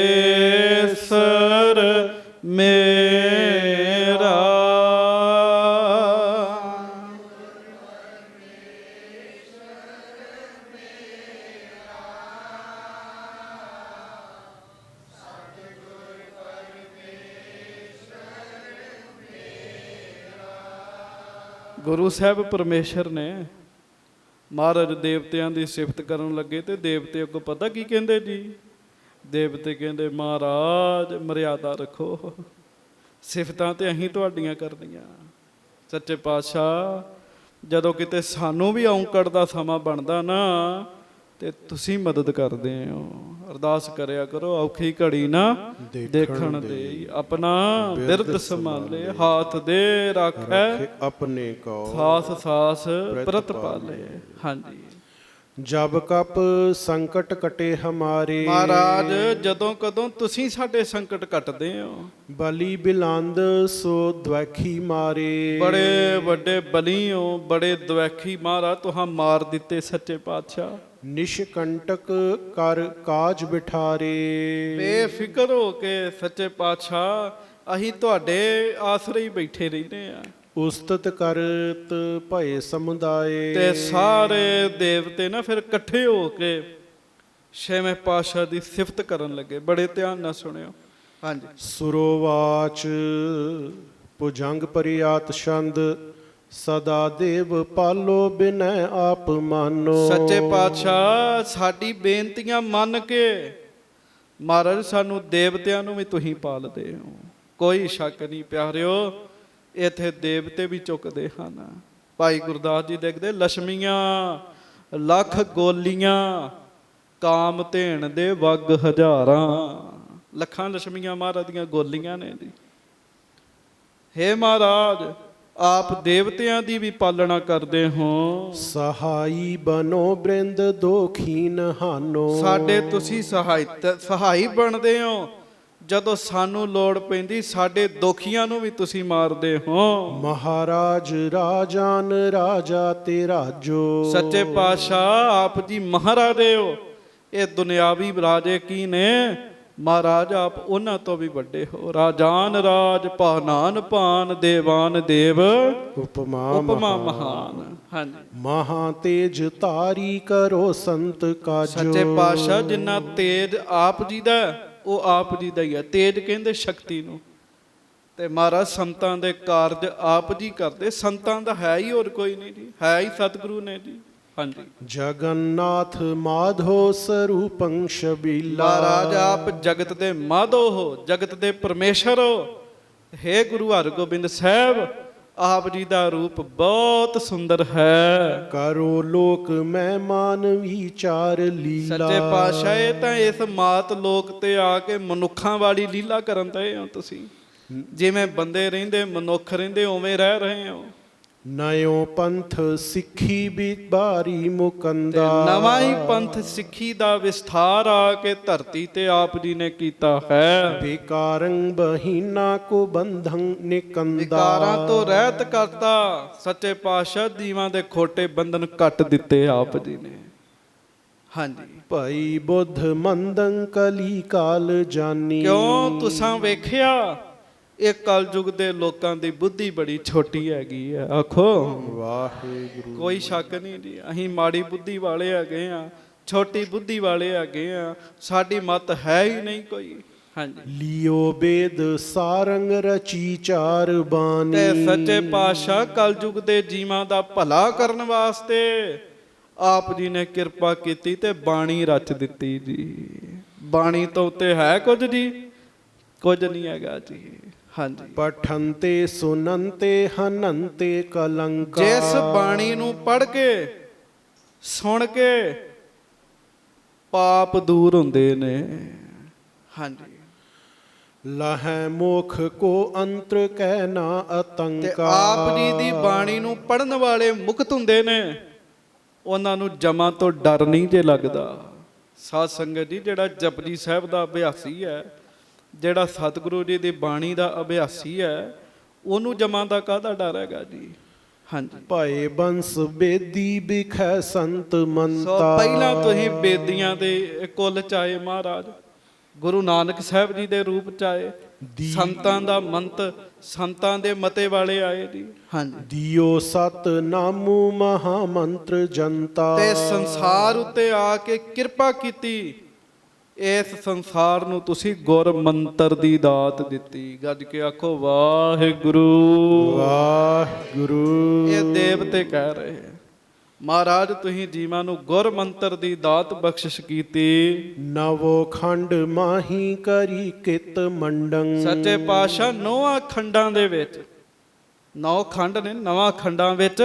ਮੇਰਾ। ਗੁਰੂ ਸਾਹਿਬ ਪਰਮੇਸ਼ਰ ਨੇ। ਮਹਾਰਾਜ ਦੇਵਤਿਆਂ ਦੀ ਸਿਫਤ ਕਰਨ ਲੱਗੇ ਤੇ ਦੇਵਤੇ ਅੱਗੋਂ ਪਤਾ ਕੀ ਕਹਿੰਦੇ ਜੀ? ਦੇਵਤੇ ਕਹਿੰਦੇ ਮਹਾਰਾਜ ਮਰਿਆਦਾ ਰੱਖੋ, ਸਿਫਤਾਂ ਤੇ ਅਸੀਂ ਤੁਹਾਡੀਆਂ ਕਰਨੀਆਂ। ਸੱਚੇ ਪਾਤਸ਼ਾਹ ਜਦੋਂ ਕਿਤੇ ਸਾਨੂੰ ਵੀ ਔਂਕੜ ਦਾ ਸਮਾਂ ਬਣਦਾ ਨਾ ਤੇ ਤੁਸੀਂ ਮਦਦ ਕਰਦੇ ਹੋ। ਅਰਦਾਸ ਕਰਿਆ ਕਰੋ, ਔਖੀ ਘੜੀ ਨਾ ਦੇਖਣ ਦੇ, ਆਪਣਾ ਬਿਰਦ ਸੰਭਾਲੇ, ਹਾਥ ਦੇ ਰਾਖੈ ਆਪਣੇ ਕੋ, ਸਾਸ ਸਾਸ ਪ੍ਰਤ ਪਾਲੇ। ਹਾਂਜੀ, ਜਬ ਕਪ ਸੰਕਟ ਕਟੇ ਹਮਾਰੇ। ਮਹਾਰਾਜ ਜਦੋਂ ਕਦੋਂ ਤੁਸੀਂ ਸਾਡੇ ਸੰਕਟ ਕੱਟਦੇ ਹੋ। ਬਲੀ ਬਿਲੰਦ ਸੋ ਦਵੈਖੀ ਮਾਰੇ। ਬੜੇ ਵੱਡੇ ਬਲੀ ਹੋ, ਬੜੇ ਦਵੈਖੀ ਮਹਾਰਾਜ ਤੁਹਾਂ ਮਾਰ ਦਿੱਤੇ ਸੱਚੇ ਪਾਤਸ਼ਾਹ। ਨਿਸ਼ਕੰਟਕ ਕਰ ਕਾਜ ਬਿਠਾਰੇ। ਬੇਫਿਕਰ ਹੋ ਕੇ ਸੱਚੇ ਪਾਤਸ਼ਾਹ ਅਸੀਂ ਤੁਹਾਡੇ ਆਸਰੇ ਹੀ ਬੈਠੇ ਰਹਿੰਦੇ ਆ। ਉਸਤਤ ਕਰਤ ਭਏ ਸਮੁਦਾਏ। ਤੇ ਸਾਰੇ ਦੇਵਤੇ ਨਾ ਫਿਰ ਇਕੱਠੇ ਹੋ ਕੇ ਛੇਵੇਂ ਪਾਤਸ਼ਾਹ ਦੀ ਸਿਫਤ ਕਰਨ ਲੱਗੇ। ਬੜੇ ਧਿਆਨ ਨਾਲ ਸੁਣਿਓ। ਹਾਂਜੀ, ਸੁਰੋਵਾਚ ਭੁਜੰਗ ਪਰਿਆਤ ਛੰਦ, ਸਦਾ ਦੇਵ ਪਾਲੋ ਬਿਨੈ ਆਪ ਮਾਨੋ। ਸੱਚੇ ਪਾਤਸ਼ਾਹ ਸਾਡੀ ਬੇਨਤੀਆਂ ਮੰਨ ਕੇ ਮਹਾਰਾਜ ਸਾਨੂੰ ਦੇਵਤਿਆਂ ਨੂੰ ਵੀ ਤੁਸੀਂ ਪਾਲਦੇ ਹੋ। ਕੋਈ ਸ਼ੱਕ ਨਹੀਂ ਪਿਆਰਿਓ, ਇੱਥੇ ਦੇਵਤੇ ਵੀ ਚੁੱਕਦੇ ਹਨ। ਭਾਈ ਗੁਰਦਾਸ ਜੀ ਦੇਖਦੇ ਲక్ష్ਮੀਆਂ ਲੱਖ ਗੋਲੀਆਂ, ਕਾਮ ਧੇਣ ਦੇ ਵਗ ਹਜ਼ਾਰਾਂ। ਲੱਖਾਂ ਲక్ష్ਮੀਆਂ ਮਹਾਰਾਜ ਦੀਆਂ ਗੋਲੀਆਂ ਨੇ ਜੀ। ਹੇ ਮਹਾਰਾਜ ਆਪ ਦੇਵਤਿਆਂ ਦੀ ਵੀ ਪਾਲਣਾ ਕਰਦੇ ਹੋ। ਸਹਾਈ ਬਨੋ ਬ੍ਰਿੰਦ ਦੋਖੀਨ ਹਾਨੋ। ਸਾਡੇ ਤੁਸੀਂ ਸਹਾਈ ਬਣਦੇ ਹੋ। ਜਦੋਂ ਸਾਨੂੰ ਲੋੜ ਪੈਂਦੀ ਸਾਡੇ ਦੁਖੀਆਂ ਨੂੰ ਵੀ ਤੁਸੀਂ ਮਾਰਦੇ ਹੋ। ਮਹਾਰਾਜ ਰਾਜਾਨ ਰਾਜਾ ਤੇ ਰਾਜੋ। ਸੱਚੇ ਪਾਤਸ਼ਾਹ ਆਪ ਜੀ ਮਹਾਰਾਜੇ ਹੋ। ਇਹ ਦੁਨਿਆਵੀ ਰਾਜੇ ਕੀ ਨੇ? ਮਹਾਰਾਜ ਆਪ ਉਹਨਾਂ ਤੋਂ ਵੀ ਵੱਡੇ ਹੋ। ਰਾਜਾਨ ਰਾਜ ਭਾਨਾਨ ਭਾਨ ਦੇਵਾਨ ਦੇਵ ਉਪਮਾ ਉਪਮਾ ਮਹਾਨ। ਹਾਂਜੀ, ਮਹਾ ਤੇਜ ਤਾਰੀ ਕਰੋ ਸੰਤ ਕਾਜੋ। ਸੱਚੇ ਪਾਤਸ਼ਾਹ ਜਿੰਨਾ ਤੇਜ ਆਪ ਜੀ ਦਾ ਉਹ ਆਪ ਜੀ ਦਾ ਹੀ ਹੈ। ਤੇਜ ਕਹਿੰਦੇ ਸ਼ਕਤੀ ਨੂੰ, ਤੇ ਮਹਾਰਾਜ ਸੰਤਾਂ ਦੇ ਕਾਰਜ ਆਪ ਜੀ ਕਰਦੇ। ਸੰਤਾਂ ਦਾ ਹੈ ਹੀ ਹੋਰ ਕੋਈ ਨਹੀਂ ਜੀ, ਹੈ ਹੀ ਸਤਿਗੁਰੂ ਨੇ ਜੀ। ਹਾਂਜੀ, ਜਗਨਨਾਥ ਮਾਧੋ ਸਰੂਪੰ ਸ਼ਬੀਲਾ। ਮਹਾਰਾਜ ਆਪ ਜਗਤ ਦੇ ਮਾਧੋ ਹੋ, ਜਗਤ ਦੇ ਪਰਮੇਸ਼ਰ ਹੋ। ਹੇ ਗੁਰੂ ਹਰਗੋਬਿੰਦ ਸਾਹਿਬ, ਆਪ ਜੀ ਦਾ ਰੂਪ ਬਹੁਤ ਸੁੰਦਰ ਹੈ। ਕਰੋ ਲੋਕ ਮਹਿਮਾਨ ਵਿਚਾਰ ਲੀਲਾ। ਸੱਚੇ ਪਾਤਸ਼ਾਹ ਇਹ ਤਾਂ ਇਸ ਮਾਤ ਲੋਕ ਤੇ ਆ ਕੇ ਮਨੁੱਖਾਂ ਵਾਲੀ ਲੀਲਾ ਕਰਨ ਤੇ ਹੋ ਤੁਸੀਂ। ਜਿਵੇਂ ਬੰਦੇ ਰਹਿੰਦੇ ਮਨੁੱਖ ਰਹਿੰਦੇ ਉਵੇਂ ਰਹਿ ਰਹੇ ਹੋ। ਨਯੋ ਪੰਥ ਸਿੱਖੀ ਬਿਬਾਰੀ ਮੁਕੰਦਾ। ਨਵਾਂ ਹੀ ਪੰਥ ਸਿੱਖੀ ਦਾ ਵਿਸਥਾਰ ਆ ਕੇ ਧਰਤੀ ਤੇ ਆਪ ਜੀ ਨੇ ਕੀਤਾ ਹੈ। ਵਿਕਾਰੰ ਬਹੀਨਾ ਕੋ ਬੰਧੰ ਨਿਕੰਦਾ। ਵਿਕਾਰਾਂ ਤੋਂ ਰਹਿਤ ਕਰਤਾ ਸੱਚੇ ਪਾਤਸ਼ਾਹ। ਜੀਵਾਂ ਦੇ ਖੋਟੇ ਬੰਧਨ ਕੱਟ ਦਿੱਤੇ ਆਪ ਜੀ ਨੇ। ਹਾਂਜੀ, ਭਾਈ ਬੁੱਧ ਮੰਦੰ ਕਲੀ ਕਾਲ ਜਾਨੀ। ਕਿਉਂ ਤੁਸਾਂ ਵੇਖਿਆ ਇਹ ਕਲਯੁਗ ਦੇ ਲੋਕਾਂ ਦੀ ਬੁੱਧੀ ਬੜੀ ਛੋਟੀ ਹੈਗੀ ਆ। ਆਖੋ ਵਾਹਿਗੁਰੂ। ਕੋਈ ਸ਼ੱਕ ਨਹੀਂ ਜੀ, ਅਸੀਂ ਮਾੜੀ ਬੁੱਧੀ ਵਾਲੇ ਹੈਗੇ ਆ, ਛੋਟੀ ਬੁੱਧੀ ਵਾਲੇ ਹੈਗੇ ਆ। ਸਾਡੀ ਮਤ ਹੈ ਹੀ ਨਹੀਂ ਕੋਈ। ਹਾਂਜੀ, ਲਿਓ ਬੇਦ ਸਾਰੰਗ ਰਚੀ ਚਾਰ ਬਾਣੀ। ਤੇ ਸੱਚੇ ਪਾਤਸ਼ਾਹ ਕਲਯੁਗ ਦੇ ਜੀਵਾਂ ਦਾ ਭਲਾ ਕਰਨ ਵਾਸਤੇ ਆਪ ਜੀ ਨੇ ਕਿਰਪਾ ਕੀਤੀ ਤੇ ਬਾਣੀ ਰਚ ਦਿੱਤੀ ਜੀ। ਬਾਣੀ ਤੋਂ ਉੱਤੇ ਹੈ ਕੁਝ ਜੀ? ਕੁਝ ਨਹੀਂ ਹੈਗਾ ਜੀ। ਹਾਂਜੀ, ਪਠੰਤੇ ਸੁਨੰਤੇ ਹਨੰਤੇ ਕਲੰਕਾ। ਜਿਸ ਬਾਣੀ ਨੂੰ ਪੜ੍ਹ ਕੇ ਸੁਣ ਕੇ ਪਾਪ ਦੂਰ ਹੁੰਦੇ ਨੇ। ਹਾਂਜੀ, ਲਹੈ ਮੋਖ ਕੋ ਅੰਤਰ ਕਹਿ ਨਾ ਤੇ ਅਤੰਕਾ। ਆਪ ਜੀ ਦੀ ਬਾਣੀ ਨੂੰ ਪੜ੍ਹਨ ਵਾਲੇ ਮੁਕਤ ਹੁੰਦੇ ਨੇ। ਉਹਨਾਂ ਨੂੰ ਜਮਾਂ ਤੋਂ ਡਰ ਨਹੀਂ ਜੇ ਲੱਗਦਾ। ਸਾਧ ਸੰਗਤ ਜੀ, ਜਿਹੜਾ ਜਪਜੀ ਸਾਹਿਬ ਦਾ ਅਭਿਆਸੀ ਹੈ, ਜਿਹੜਾ ਸਤਿਗੁਰੂ ਜੀ ਦੀ ਬਾਣੀ ਦਾ ਅਭਿਆਸੀ ਹੈ, ਉਹਨੂੰ ਜਮਾਂ ਦਾ ਕਾਹਦਾ ਡਰ ਹੈਗਾ ਜੀ। ਹਾਂਜੀ, ਭਾਏ ਬੰਸ ਬੇਦੀ ਬਿਖੈ ਸੰਤ ਸੋ ਮੰਤਾ। ਪਹਿਲਾਂ ਤੁਸੀਂ ਬੇਦੀਆਂ ਦੇ ਕੁੱਲ ਚ ਆਏ ਮਹਾਰਾਜ, ਗੁਰੂ ਨਾਨਕ ਸਾਹਿਬ ਜੀ ਦੇ ਰੂਪ ਚ ਆਏ, ਸੰਤਾਂ ਦਾ ਮੰਤ, ਸੰਤਾਂ ਦੇ ਮਤੇ ਵਾਲੇ ਆਏ ਜੀ। ਹਾਂਜੀ, ਦਿਓ ਸਤ ਨਾਮੂ ਮਹਾ ਮੰਤਰ ਜਨਤਾ। ਤੇ ਸੰਸਾਰ ਉੱਤੇ ਆ ਕੇ ਕਿਰਪਾ ਕੀਤੀ। ਇਸ ਸੰਸਾਰ ਨੂੰ ਤੁਸੀਂ ਗੁਰ ਮੰਤਰ ਦੀ ਦਾਤ ਦਿੱਤੀ। ਗੱਜ ਕੇ ਆਖੋ ਵਾਹਿਗੁਰੂ ਵਾਹਿਗੁਰੂ। ਇਹ ਦੇਵਤੇ ਕਹਿ ਰਹੇ ਹੈ ਮਹਾਰਾਜ, ਤੁਸੀਂ ਜੀਵਾਂ ਨੂੰ ਗੁਰ ਮੰਤਰ ਦੀ ਦਾਤ ਬਖਸ਼ਿਸ਼ ਕੀਤੀ। ਨਵੋ ਖੰਡ ਮਾਹੀ ਕਰੀ ਕਿਤ ਮੰਡੰ। ਸੱਚੇ ਪਾਤਸ਼ਾਹ 9 ਖੰਡਾਂ ਦੇ ਵਿੱਚ, 9 ਖੰਡ ਨੇ, 9 ਖੰਡਾਂ ਵਿੱਚ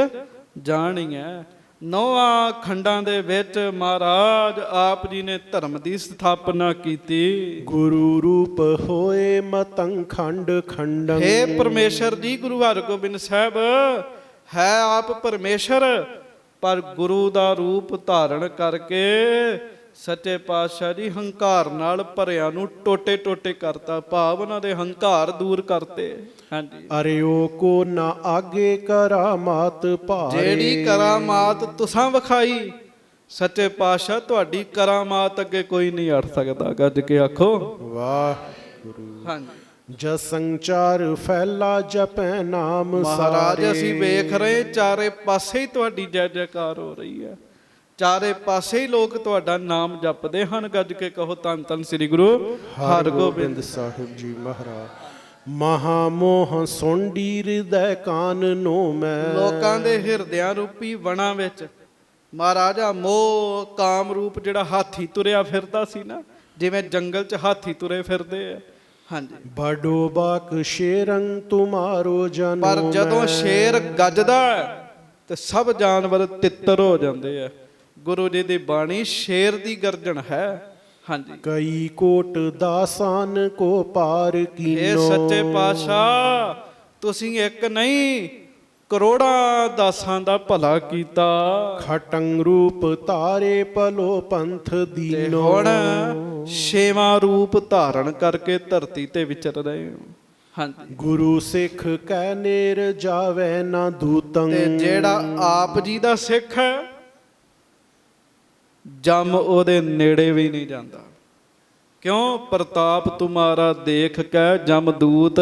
ਜਾਣੀ ਹੈ। 9 ਖੰਡਾਂ ਦੇ ਵਿੱਚ ਮਹਾਰਾਜ ਆਪ ਜੀ ਨੇ ਧਰਮ ਦੀ ਸਥਾਪਨਾ ਕੀਤੀ। ਗੁਰੂ ਰੂਪ ਹੋਏ ਮਤੰ ਖੰਡ ਖੰਡੰ। ਹੇ ਪਰਮੇਸ਼ਰ ਜੀ, ਗੁਰੂ ਹਰਗੋਬਿੰਦ ਸਾਹਿਬ ਹੈ ਆਪ ਪਰਮੇਸ਼ਰ, ਪਰ ਗੁਰੂ ਦਾ ਰੂਪ ਧਾਰਨ ਕਰਕੇ ਸੱਚੇ ਪਾਤਸ਼ਾਹ ਜੀ ਹੰਕਾਰ ਨਾਲ ਭਰਿਆਂ ਨੂੰ ਟੋਟੇ ਟੋਟੇ ਕਰਤਾ। ਭਾਵ ਉਹਨਾਂ ਦੇ ਹੰਕਾਰ ਦੂਰ ਕਰਤੇ। ਹਾਂਜੀ, ਅਰਿਓ ਕੋ ਨਾ ਆਗੇ ਕਰਾਮਾਤ ਭਾਰੇ। ਜਿਹੜੀ ਕਰਾਮਾਤ ਤੁਸਾਂ ਵਿਖਾਈ ਸੱਚੇ ਪਾਤਸ਼ਾਹ, ਤੁਹਾਡੀ ਕਰਾਮਾਤ ਅੱਗੇ ਕੋਈ ਨਹੀਂ ਅੜ ਸਕਦਾ। ਗੱਜ ਕੇ ਆਖੋ ਵਾਹਿਗੁਰੂ। ਹਾਂਜੀ, ਜਸੰਚਾਰ ਫੈਲਾ ਜਪੈ ਨਾਮ ਮਹਾਰਾਜ ਸਾਰੇ। ਅਸੀਂ ਵੇਖ ਰਹੇ ਚਾਰੇ ਪਾਸੇ ਹੀ ਤੁਹਾਡੀ ਜੈ ਜੈਕਾਰ ਹੋ ਰਹੀ ਹੈ। ਚਾਰੇ ਪਾਸੇ ਹੀ ਲੋਕ ਤੁਹਾਡਾ ਨਾਮ ਜਪਦੇ ਹਨ। ਗੱਜ ਕੇ ਕਹੋ ਧੰਨ ਧੰਨ ਸ੍ਰੀ ਗੁਰੂ ਹਰਗੋਬਿੰਦ ਸਾਹਿਬ ਜੀ ਮਹਾਰਾਜ। ਮਹਾ ਮੋਹ ਸੁੰਡੀ ਹਿਰਦੈ ਕਾਨਨੋ ਮੈਂ। ਲੋਕਾਂ ਦੇ ਹਿਰਦਿਆਂ ਰੂਪੀ ਵਣਾ ਵਿੱਚ ਮਹਾਰਾਜਾ ਮੋਹ ਕਾਮ ਰੂਪ ਜਿਹੜਾ ਹਾਥੀ ਤੁਰਿਆ ਫਿਰਦਾ ਸੀ ਨਾ, ਜਿਵੇਂ ਜੰਗਲ 'ਚ ਹਾਥੀ ਤੁਰੇ ਫਿਰਦੇ ਆ। ਹਾਂਜੀ, ਬੜੋ ਬਾਕ ਸ਼ੇਰੰ ਤੁਮਾਰੋ ਜਨੋ। ਪਰ ਜਦੋਂ ਸ਼ੇਰ ਗੱਜਦਾ ਤੇ ਸਭ ਜਾਨਵਰ ਤਿੱਤਰ ਹੋ ਜਾਂਦੇ ਆ। ਗੁਰੂ ਜੀ ਦੀ ਬਾਣੀ ਸ਼ੇਰ ਦੀ ਗਰਜਨ ਹੈ। ਹਾਂਜੀ, ਕਈ ਕੋਟ ਦਾਸਾਨ ਕੋ ਪਾਰ ਕੀਨੋ। ਇਹ ਸੱਚੇ ਪਾਤਸ਼ਾਹ ਤੁਸੀਂ ਇੱਕ ਨਹੀਂ ਕਰੋੜਾਂ ਦਾਸਾਂ ਦਾ ਭਲਾ ਕੀਤਾ। ਖਟੰਗ ਰੂਪ ਤਾਰੇ ਪਲੋ ਪੰਥ ਤੇ ਦੀਨੋ। ਹੁਣ ਛੇਵਾਂ ਰੂਪ ਧਾਰਨ ਕਰਕੇ ਧਰਤੀ ਤੇ ਵਿਚਰ ਰਹੇ ਹੋ। ਹਾਂਜੀ, ਗੁਰੂ ਸਿੱਖ ਕੈ ਨੇਰ ਜਾਵੇ ਨਾ ਦੂਤੰ। ਤੇ ਜਿਹੜਾ ਆਪ ਜੀ ਦਾ ਸਿੱਖ ਹੈ ਜਮ ਉਹਦੇ ਨੇੜੇ ਵੀ ਨਹੀਂ ਜਾਂਦਾ। ਕਿਉਂ? ਪ੍ਰਤਾਪ ਤੁਮਾਰਾ ਦੇਖ ਕੇ ਜਮਦੂਤ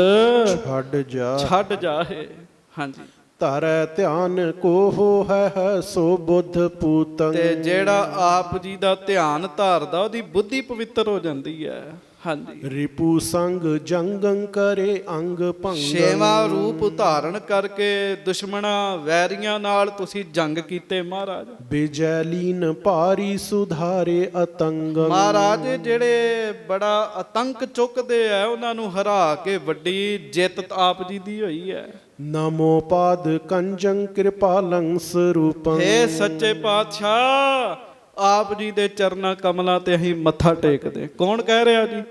ਛੱਡ ਜਾਏ। ਹਾਂਜੀ, ਧਰੈ ਧਿਆਨ ਕੋਹ ਹੈ ਸੋ ਬੁੱਧ ਪੂਤੰ। ਤੇ ਜਿਹੜਾ ਆਪ ਜੀ ਦਾ ਧਿਆਨ ਧਾਰਦਾ ਉਹਦੀ ਬੁੱਧੀ ਪਵਿੱਤਰ ਹੋ ਜਾਂਦੀ ਹੈ। ਹਾਂਜੀ, ਰਿਪੂ ਸੰਗ ਜੰਗੰ ਕਰੇ ਅੰਗ ਭੰਗੰ। ਛੇਵਾਂ ਰੂਪ ਧਾਰਨ ਕਰਕੇ ਦੁਸ਼ਮਣਾਂ ਵੈਰੀਆਂ ਨਾਲ ਤੁਸੀਂ ਜੰਗ ਕੀਤੇ ਮਹਾਰਾਜ। ਬਿਜੈ ਲੀਨ ਭਾਰੀ ਸੁਧਾਰੇ ਅਤੰਗ। ਮਹਾਰਾਜ ਜਿਹੜੇ ਬੜਾ ਆਤੰਕ ਚੁੱਕਦੇ ਆ ਉਹਨਾਂ ਨੂੰ ਹਰਾ ਕੇ ਵੱਡੀ ਜਿੱਤ ਆਪ ਜੀ ਦੀ ਹੋਈ ਹੈ। ਨਮੋ ਪਾਦ ਕੰਜੰ ਕਿਰਪਾਲੰ ਸਰੂਪੰ। ਹੇ ਸੱਚੇ ਪਾਤਸ਼ਾਹ, ਆਪ ਜੀ ਦੇ ਚਰਨਾਂ ਕਮਲਾਂ ਤੇ ਅਸੀਂ ਮੱਥਾ ਟੇਕਦੇ। ਕੌਣ ਕਹਿ ਰਿਹਾ ਜੀ?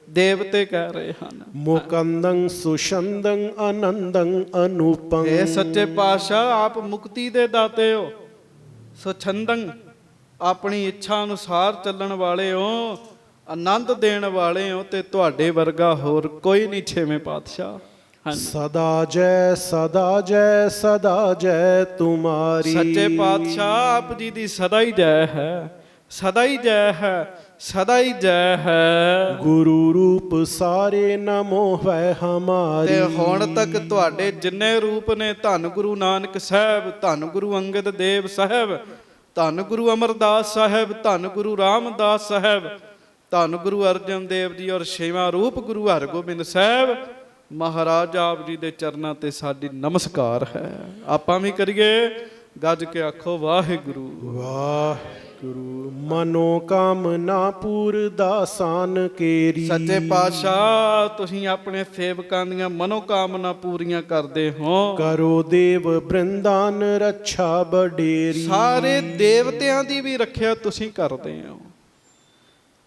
ਦੇਵਤੇ ਕਹਿ ਰਹੇ ਹਨ। ਮੁਕੰਦੰ ਸੁਸ਼ੰਦੰ ਆਨੰਦੰ ਅਨੂਪੰ। ਹੇ ਸੱਚੇ ਪਾਤਸ਼ਾਹ, ਆਪ ਮੁਕਤੀ ਦੇ ਦਾਤੇ ਹੋ। ਸੁਛੰਦੰ, ਆਪਣੀ ਇੱਛਾ ਅਨੁਸਾਰ ਚੱਲਣ ਵਾਲੇ ਹੋ, ਆਨੰਦ ਦੇਣ ਵਾਲੇ ਹੋ, ਤੇ ਤੁਹਾਡੇ ਵਰਗਾ ਹੋਰ ਕੋਈ ਨਹੀਂ ਛੇਵੇਂ ਪਾਤਸ਼ਾਹ। ਸਦਾ ਜੈ ਸਦਾ ਜੈ ਸਦਾ ਜੈ ਤੁਮਾਰੀ। ਸੱਚੇ ਪਾਤਸ਼ਾਹ, ਆਪ ਜੀ ਦੀ ਸਦਾ ਹੀ ਜੈ ਹੈ, ਸਦਾ ਹੀ ਜੈ ਹੈ, ਸਦਾ ਹੀ ਜੈ ਹੈ। ਗੁਰੂ ਰੂਪ ਸਾਰੇ ਨਮੋ ਹੈ ਹਮਾਰੀ। ਤੇ ਹੁਣ ਤੱਕ ਤੁਹਾਡੇ ਜਿੰਨੇ ਰੂਪ ਨੇ, ਧੰਨ ਗੁਰੂ ਨਾਨਕ ਸਾਹਿਬ, ਧੰਨ ਗੁਰੂ ਅੰਗਦ ਦੇਵ ਸਾਹਿਬ, ਧੰਨ ਗੁਰੂ ਅਮਰਦਾਸ ਸਾਹਿਬ, ਧੰਨ ਗੁਰੂ ਰਾਮਦਾਸ ਸਾਹਿਬ, ਧੰਨ ਗੁਰੂ ਅਰਜਨ ਦੇਵ ਜੀ, ਔਰ ਛੇਵਾਂ ਰੂਪ ਗੁਰੂ ਹਰਗੋਬਿੰਦ ਸਾਹਿਬ ਮਹਾਰਾਜ ਆਪ ਜੀ ਦੇ ਚਰਨਾਂ ਤੇ ਸਾਡੀ ਨਮਸਕਾਰ ਹੈ। ਆਪਾਂ ਵੀ ਕਰੀਏ, ਗੱਜ ਕੇ ਆਖੋ ਵਾਹਿਗੁਰੂ ਵਾਹਿਗੁਰੂ। ਮਨੋ ਕਾਮਨਾ ਪੂਰ ਦਾਸਾਨ ਕੇਰੀ। ਸੱਚੇ ਪਾਤਸ਼ਾਹ, ਤੁਸੀਂ ਆਪਣੇ ਸੇਵਕਾਂ ਦੀਆਂ ਮਨੋ ਕਾਮਨਾ ਪੂਰੀਆਂ ਕਰਦੇ ਹੋ। ਕਰੋ ਦੇਵ ਬ੍ਰਿੰਦਾਨ ਰੱਛਾ ਬਡੇਰੀ। ਸਾਰੇ ਦੇਵਤਿਆਂ ਦੀ ਵੀ ਰੱਖਿਆ ਤੁਸੀਂ ਕਰਦੇ ਹੋ,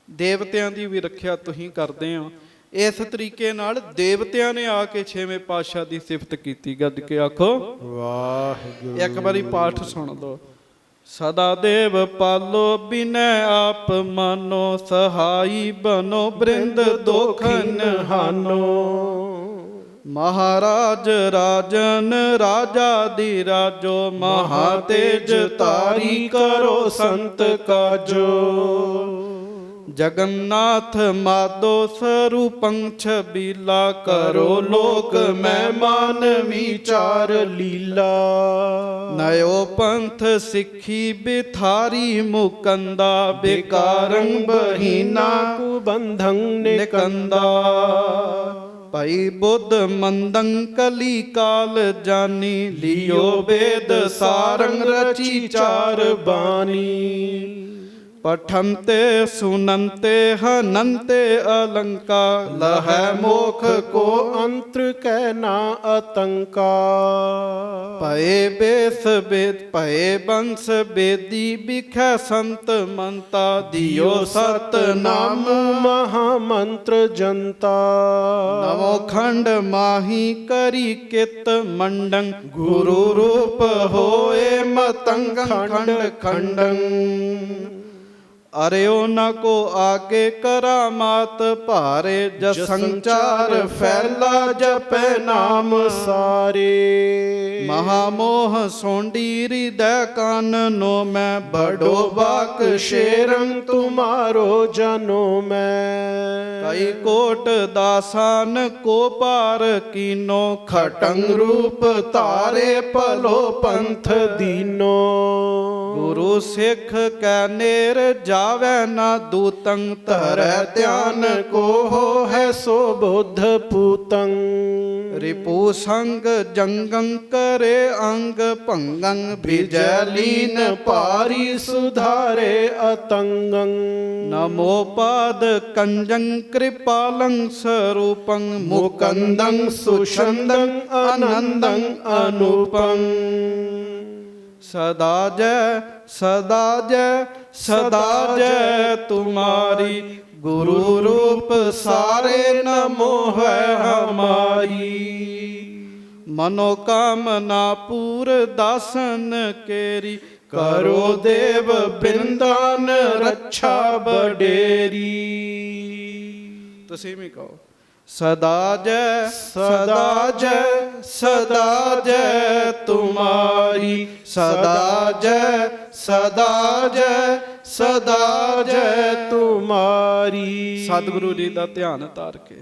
ਦੇਵਤਿਆਂ ਦੀ ਵੀ ਰੱਖਿਆ ਤੁਸੀਂ ਕਰਦੇ ਹੋ। ਇਸ ਤਰੀਕੇ ਨਾਲ ਦੇਵਤਿਆਂ ਨੇ ਆ ਕੇ ਛੇਵੇਂ ਪਾਤਸ਼ਾਹ ਦੀ ਸਿਫਤ ਕੀਤੀ। ਗੱਜ ਕੇ ਆਖੋ ਵਾਹਿਗੁਰੂ। ਇੱਕ ਵਾਰੀ ਪਾਠ ਸੁਣ ਲਓ। ਸਦਾ ਦੇਵ ਪਾਲੋ ਬਿਨੈ ਆਪ ਮਾਨੋ, ਸਹਾਈ ਬਨੋ ਬ੍ਰਿੰਦ ਦੋਖਨ ਹਾਨੋ। ਮਹਾਰਾਜ ਰਾਜਨ ਰਾਜਾ ਦੀ ਰਾਜੋ, ਮਹਾ ਤੇਜ ਤਾਰੀ ਕਰੋ ਸੰਤ ਕਾਜੋ। ਜਗਨਨਾਥ ਮਾਦੋ ਸਰੂਪੰ ਛਬੀਲਾ, ਕਰੋ ਲੋਕ ਮਹਿਮਾਨ ਵਿਚਾਰ ਲੀਲਾ। ਨਯੋ ਪੰਥ ਸਿੱਖੀ ਬਿਥਾਰੀ ਮੁਕੰਦਾ, ਬੇਕਾਰੰ ਬਹੀਨਾ ਕੁਬੰਧੰ ਨਿਕੰਦਾ। ਭਾਈ ਬੁੱਧ ਮੰਦੰ ਕਲੀ ਕਾਲ ਜਾਨੀ, ਲਿਓ ਵੇਦ ਸਾਰੰਗ ਰਚੀ ਚਾਰ ਬਾਣੀ। ਪਠੰਤੇ ਸੁਨੰਤੇ ਹਨੰਤੇ ਅਲੰਕਾ, ਲਹੈ ਮੋਖ ਕੋ ਅੰਤਰ ਕੈ ਨਾ ਅਤੰਕਾ। ਭਏ ਬੇਸ ਬੇਦ ਭਏ ਬੰਸ ਬੇਦੀ, ਬਿਖੈ ਸੰਤ ਮੰਤਾ, ਦਿਓ ਸਤ ਨਾਮ ਮਹਾ ਮੰਤਰ ਜਨਤਾ। ਨਵੋ ਖੰਡ ਮਾਹੀ ਕਰੀ ਕਿਤ ਮੰਡੰ, ਗੁਰੂ ਰੂਪ ਹੋਏ ਮਤੰਗੰ ਖੰਡ ਖੰਡੰ। ਅਰਿਓ ਨ ਕੋ ਆਗੇ ਕਰਾਮਾਤ ਭਾਰੇ, ਜਸ ਸੰਚਾਰ ਫੈਲਾ ਜਪੈ ਨਾਮ ਸਾਰੇ। ਮਹਾ ਮੋਹ ਸੋਂਡੀ ਹਿਰਦੈ ਕਾਨਨੋ ਮੈਂ, ਬੜੋ ਬਾਕ ਸ਼ੇਰੰ ਤੁਮਾਰੋ ਜਨੋ ਮੈਂ। ਕਈ ਕੋਟ ਦਾਸਾਨ ਕੋ ਪਾਰ ਕੀਨੋ, ਖਟੰਗ ਰੂਪ ਤਾਰੇ ਭਲੋ ਪੰਥ ਦੀਨੋ। ਗੁਰੂ ਸਿੱਖ ਕੈ ਨੇਰ ਜਾਵੈ ਨਾ ਦੂਤੰ, ਧਰੈ ਧਿਆਨ ਕੋ ਹੈ ਸੋ ਬੁੱਧ ਪੂਤੰ। ਰਿਪੂ ਸੰਗ ਜੰਗੰ ਕਰੇ ਅੰਗ ਭੰਗੰ, ਬਿਜੈ ਲੀਨ ਭਾਰੀ ਸੁਧਾਰੇ ਅਤੰਗੰ। ਨਮੋ ਪਾਦ ਕੰਜੰ ਕਿਰਪਾਲੰ ਸਰੂਪੰ, ਮੁਕੰਦੰ ਸੁਸ਼ੰਦੰ ਆਨੰਦੰ ਅਨੂਪੰ। ਸਦਾ ਜੈ ਸਦਾ ਜੈ ਸਦਾ ਜੈ ਤੁਮਾਰੀ, ਗੁਰੂ ਰੂਪ ਸਾਰੇ ਨਮੋ ਹੈ ਹਮਾਰੀ। ਮਨੋ ਕਾਮਨਾ ਪੂਰ ਦਾਸਨ ਕੇਰੀ, ਕਰੋ ਦੇਵ ਬਿੰਦਨ ਰੱਛਾ ਬਡੇਰੀ। ਤੁਸੀਂ ਵੀ ਕਹੋ ਸਦਾ ਜੈ ਸਦਾ ਜੈ ਸਦਾ ਜੈ ਤੁਮਾਰੀ, ਸਦਾ ਜੈ ਸਦਾ ਜੈ ਸਦਾ ਜੈ ਤੁਮਾਰੀ। ਸਤਿਗੁਰੂ ਜੀ ਦਾ ਧਿਆਨ ਧਾਰ ਕੇ